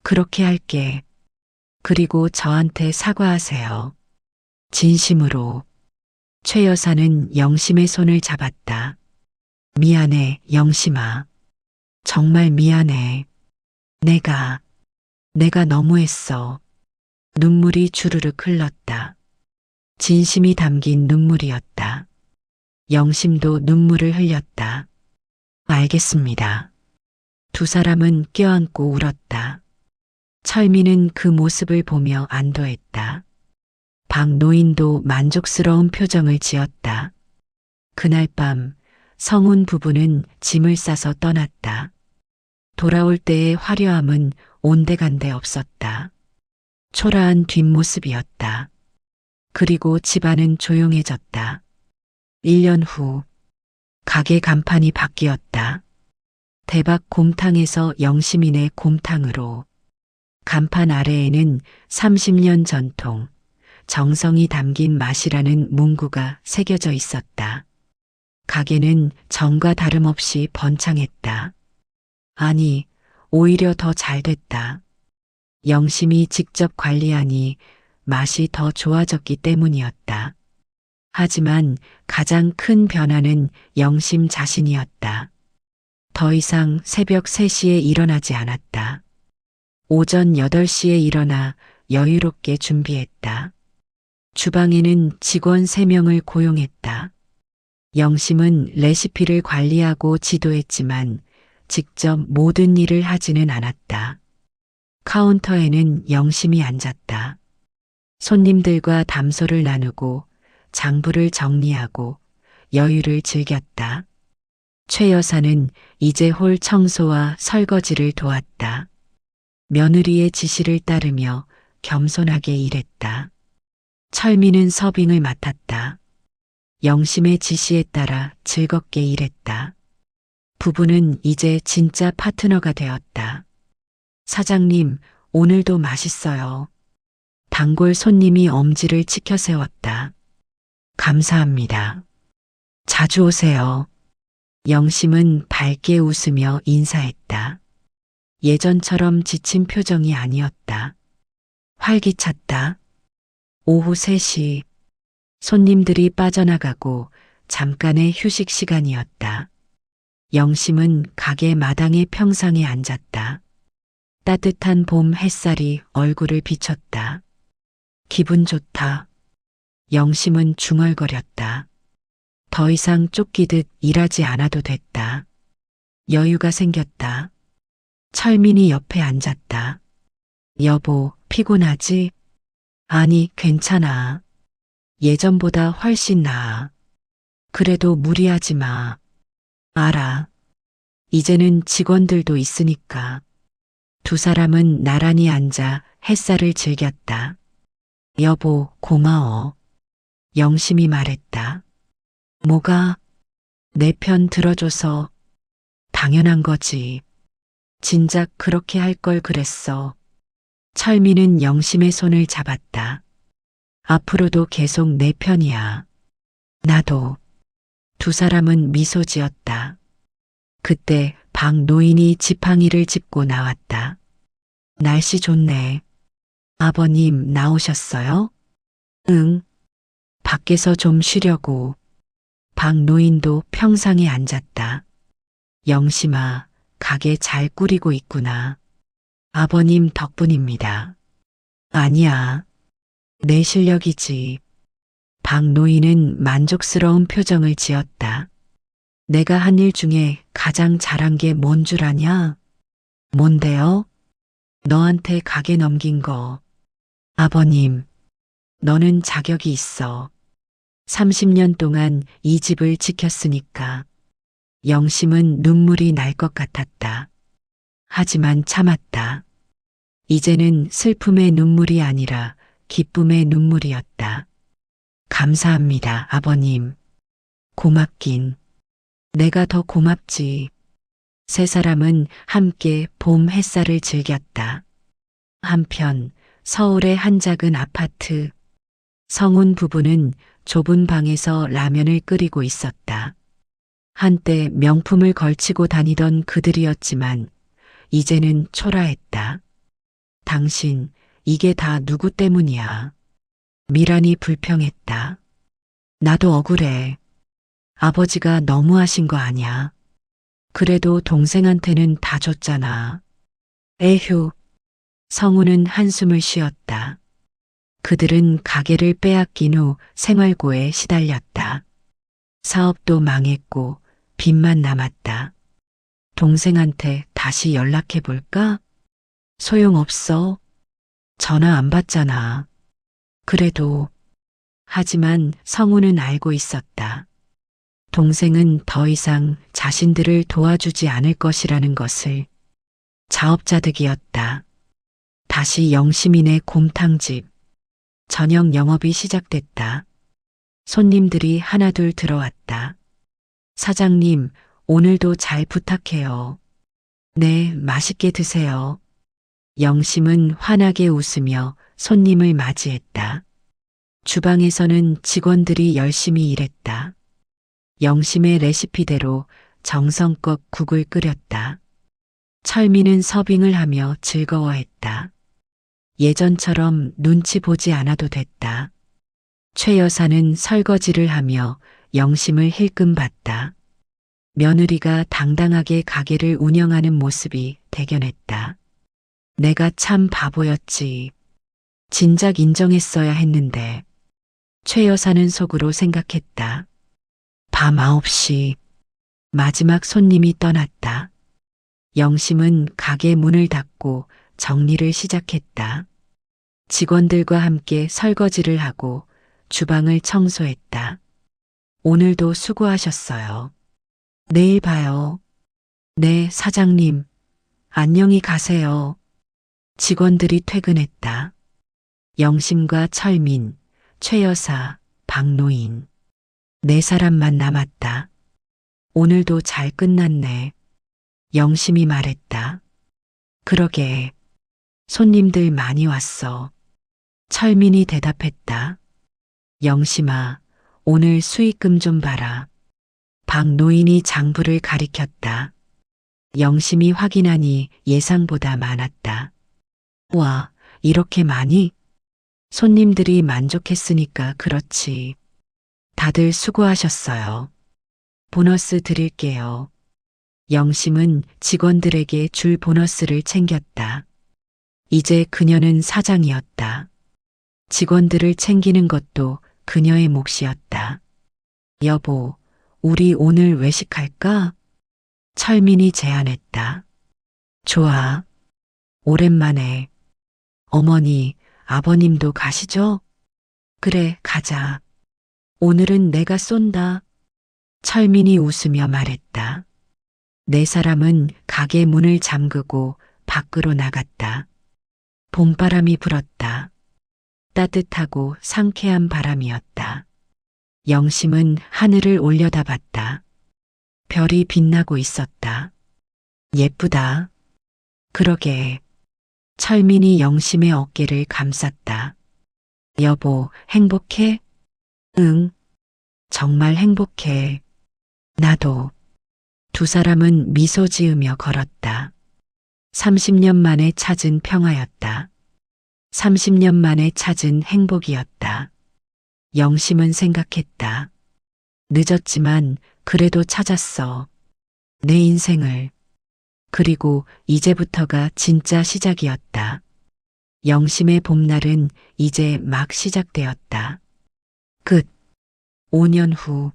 그렇게 할게. 그리고 저한테 사과하세요. 진심으로. 최 여사는 영심의 손을 잡았다. 미안해, 영심아. 정말 미안해. 내가 너무했어. 눈물이 주르륵 흘렀다. 진심이 담긴 눈물이었다. 영심도 눈물을 흘렸다. 알겠습니다. 두 사람은 껴안고 울었다. 철민은 그 모습을 보며 안도했다. 박 노인도 만족스러운 표정을 지었다. 그날 밤 성운 부부는 짐을 싸서 떠났다. 돌아올 때의 화려함은 온데간데 없었다. 초라한 뒷모습이었다. 그리고 집안은 조용해졌다. 1년 후 가게 간판이 바뀌었다. 대박 곰탕에서 영시민의 곰탕으로. 간판 아래에는 30년 전통, 정성이 담긴 맛이라는 문구가 새겨져 있었다. 가게는 전과 다름없이 번창했다. 아니, 오히려 더 잘됐다. 영심이 직접 관리하니 맛이 더 좋아졌기 때문이었다. 하지만 가장 큰 변화는 영심 자신이었다. 더 이상 새벽 3시에 일어나지 않았다. 오전 8시에 일어나 여유롭게 준비했다. 주방에는 직원 3명을 고용했다. 영심은 레시피를 관리하고 지도했지만 직접 모든 일을 하지는 않았다. 카운터에는 영심이 앉았다. 손님들과 담소를 나누고 장부를 정리하고 여유를 즐겼다. 최 여사는 이제 홀 청소와 설거지를 도왔다. 며느리의 지시를 따르며 겸손하게 일했다. 철민은 서빙을 맡았다. 영심의 지시에 따라 즐겁게 일했다. 부부는 이제 진짜 파트너가 되었다. 사장님, 오늘도 맛있어요. 단골 손님이 엄지를 치켜 세웠다. 감사합니다. 자주 오세요. 영심은 밝게 웃으며 인사했다. 예전처럼 지친 표정이 아니었다. 활기찼다. 오후 3시. 손님들이 빠져나가고 잠깐의 휴식 시간이었다. 영심은 가게 마당의 평상에 앉았다. 따뜻한 봄 햇살이 얼굴을 비췄다. 기분 좋다. 영심은 중얼거렸다. 더 이상 쫓기듯 일하지 않아도 됐다. 여유가 생겼다. 철민이 옆에 앉았다. 여보, 피곤하지? 아니, 괜찮아. 예전보다 훨씬 나아. 그래도 무리하지 마. 알아. 이제는 직원들도 있으니까. 두 사람은 나란히 앉아 햇살을 즐겼다. 여보, 고마워. 영심이 말했다. 뭐가? 내 편 들어줘서. 당연한 거지. 진작 그렇게 할 걸 그랬어. 철민은 영심의 손을 잡았다. 앞으로도 계속 내 편이야. 나도. 두 사람은 미소 지었다. 그때 박 노인이 지팡이를 짚고 나왔다. 날씨 좋네. 아버님 나오셨어요? 응. 밖에서 좀 쉬려고. 박 노인도 평상에 앉았다. 영심아, 가게 잘 꾸리고 있구나. 아버님 덕분입니다. 아니야. 내 실력이지. 박 노인은 만족스러운 표정을 지었다. 내가 한 일 중에 가장 잘한 게 뭔 줄 아냐? 뭔데요? 너한테 가게 넘긴 거. 아버님, 너는 자격이 있어. 30년 동안 이 집을 지켰으니까. 영심은 눈물이 날 것 같았다. 하지만 참았다. 이제는 슬픔의 눈물이 아니라 기쁨의 눈물이었다. 감사합니다, 아버님. 고맙긴. 내가 더 고맙지. 세 사람은 함께 봄 햇살을 즐겼다. 한편 서울의 한 작은 아파트. 성훈 부부는 좁은 방에서 라면을 끓이고 있었다. 한때 명품을 걸치고 다니던 그들이었지만 이제는 초라했다. 당신, 이게 다 누구 때문이야? 미란이 불평했다. 나도 억울해. 아버지가 너무하신 거 아냐? 그래도 동생한테는 다 줬잖아. 에휴. 성우는 한숨을 쉬었다. 그들은 가게를 빼앗긴 후 생활고에 시달렸다. 사업도 망했고 빚만 남았다. 동생한테 다시 연락해 볼까? 소용없어. 전화 안 받잖아. 그래도. 하지만 성우는 알고 있었다. 동생은 더 이상 자신들을 도와주지 않을 것이라는 것을. 자업자득이었다. 다시 영시민의 곰탕집. 저녁 영업이 시작됐다. 손님들이 하나둘 들어왔다. 사장님, 오늘도 잘 부탁해요. 네, 맛있게 드세요. 영심은 환하게 웃으며 손님을 맞이했다. 주방에서는 직원들이 열심히 일했다. 영심의 레시피대로 정성껏 국을 끓였다. 철민은 서빙을 하며 즐거워했다. 예전처럼 눈치 보지 않아도 됐다. 최 여사는 설거지를 하며 영심을 힐끔 봤다. 며느리가 당당하게 가게를 운영하는 모습이 대견했다. 내가 참 바보였지. 진작 인정했어야 했는데. 최 여사는 속으로 생각했다. 밤 9시. 마지막 손님이 떠났다. 영심은 가게 문을 닫고 정리를 시작했다. 직원들과 함께 설거지를 하고 주방을 청소했다. 오늘도 수고하셨어요. 내일 봐요. 네, 사장님. 안녕히 가세요. 직원들이 퇴근했다. 영심과 철민, 최 여사, 박노인. 네 사람만 남았다. 오늘도 잘 끝났네. 영심이 말했다. 그러게. 손님들 많이 왔어. 철민이 대답했다. 영심아, 오늘 수익금 좀 봐라. 박노인이 장부를 가리켰다. 영심이 확인하니 예상보다 많았다. 와, 이렇게 많이? 손님들이 만족했으니까 그렇지. 다들 수고하셨어요. 보너스 드릴게요. 영심은 직원들에게 줄 보너스를 챙겼다. 이제 그녀는 사장이었다. 직원들을 챙기는 것도 그녀의 몫이었다. 여보, 우리 오늘 외식할까? 철민이 제안했다. 좋아. 오랜만에. 어머니, 아버님도 가시죠? 그래, 가자. 오늘은 내가 쏜다. 철민이 웃으며 말했다. 네 사람은 가게 문을 잠그고 밖으로 나갔다. 봄바람이 불었다. 따뜻하고 상쾌한 바람이었다. 영심은 하늘을 올려다봤다. 별이 빛나고 있었다. 예쁘다. 그러게. 철민이 영심의 어깨를 감쌌다. 여보, 행복해? 응. 정말 행복해. 나도. 두 사람은 미소 지으며 걸었다. 30년 만에 찾은 평화였다. 30년 만에 찾은 행복이었다. 영심은 생각했다. 늦었지만 그래도 찾았어. 내 인생을. 그리고 이제부터가 진짜 시작이었다. 영심의 봄날은 이제 막 시작되었다. 끝. 5년 후.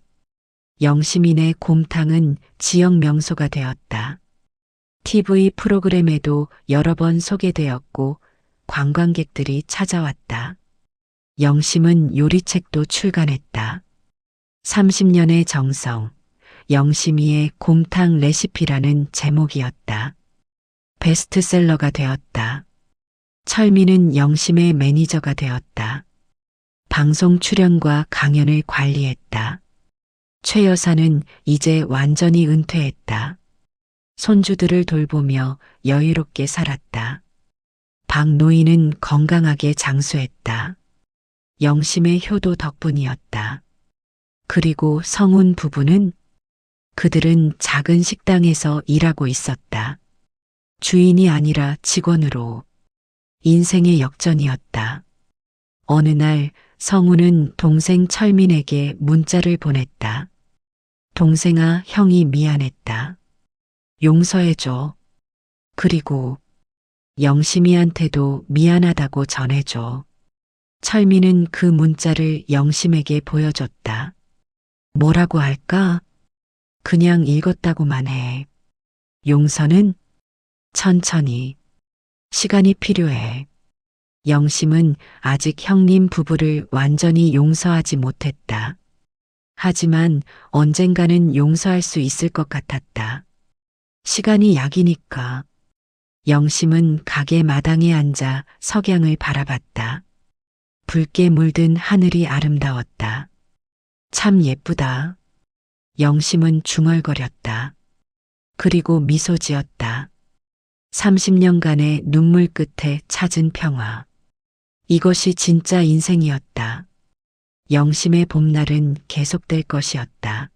영시민의 곰탕은 지역 명소가 되었다. TV 프로그램에도 여러 번 소개되었고 관광객들이 찾아왔다. 영심은 요리책도 출간했다. 30년의 정성, 영심이의 곰탕 레시피라는 제목이었다. 베스트셀러가 되었다. 철민은 영심의 매니저가 되었다. 방송 출연과 강연을 관리했다. 최 여사는 이제 완전히 은퇴했다. 손주들을 돌보며 여유롭게 살았다. 박 노인은 건강하게 장수했다. 영심의 효도 덕분이었다. 그리고 성운 부부는 그들은 작은 식당에서 일하고 있었다. 주인이 아니라 직원으로. 인생의 역전이었다. 어느 날 성우는 동생 철민에게 문자를 보냈다. 동생아, 형이 미안했다. 용서해줘. 그리고 영심이한테도 미안하다고 전해줘. 철민은 그 문자를 영심에게 보여줬다. 뭐라고 할까? 그냥 읽었다고만 해. 용서는 천천히. 시간이 필요해. 영심은 아직 형님 부부를 완전히 용서하지 못했다. 하지만 언젠가는 용서할 수 있을 것 같았다. 시간이 약이니까. 영심은 가게 마당에 앉아 석양을 바라봤다. 붉게 물든 하늘이 아름다웠다. 참 예쁘다. 영심은 중얼거렸다. 그리고 미소 지었다. 30년간의 눈물 끝에 찾은 평화. 이것이 진짜 인생이었다. 영심의 봄날은 계속될 것이었다.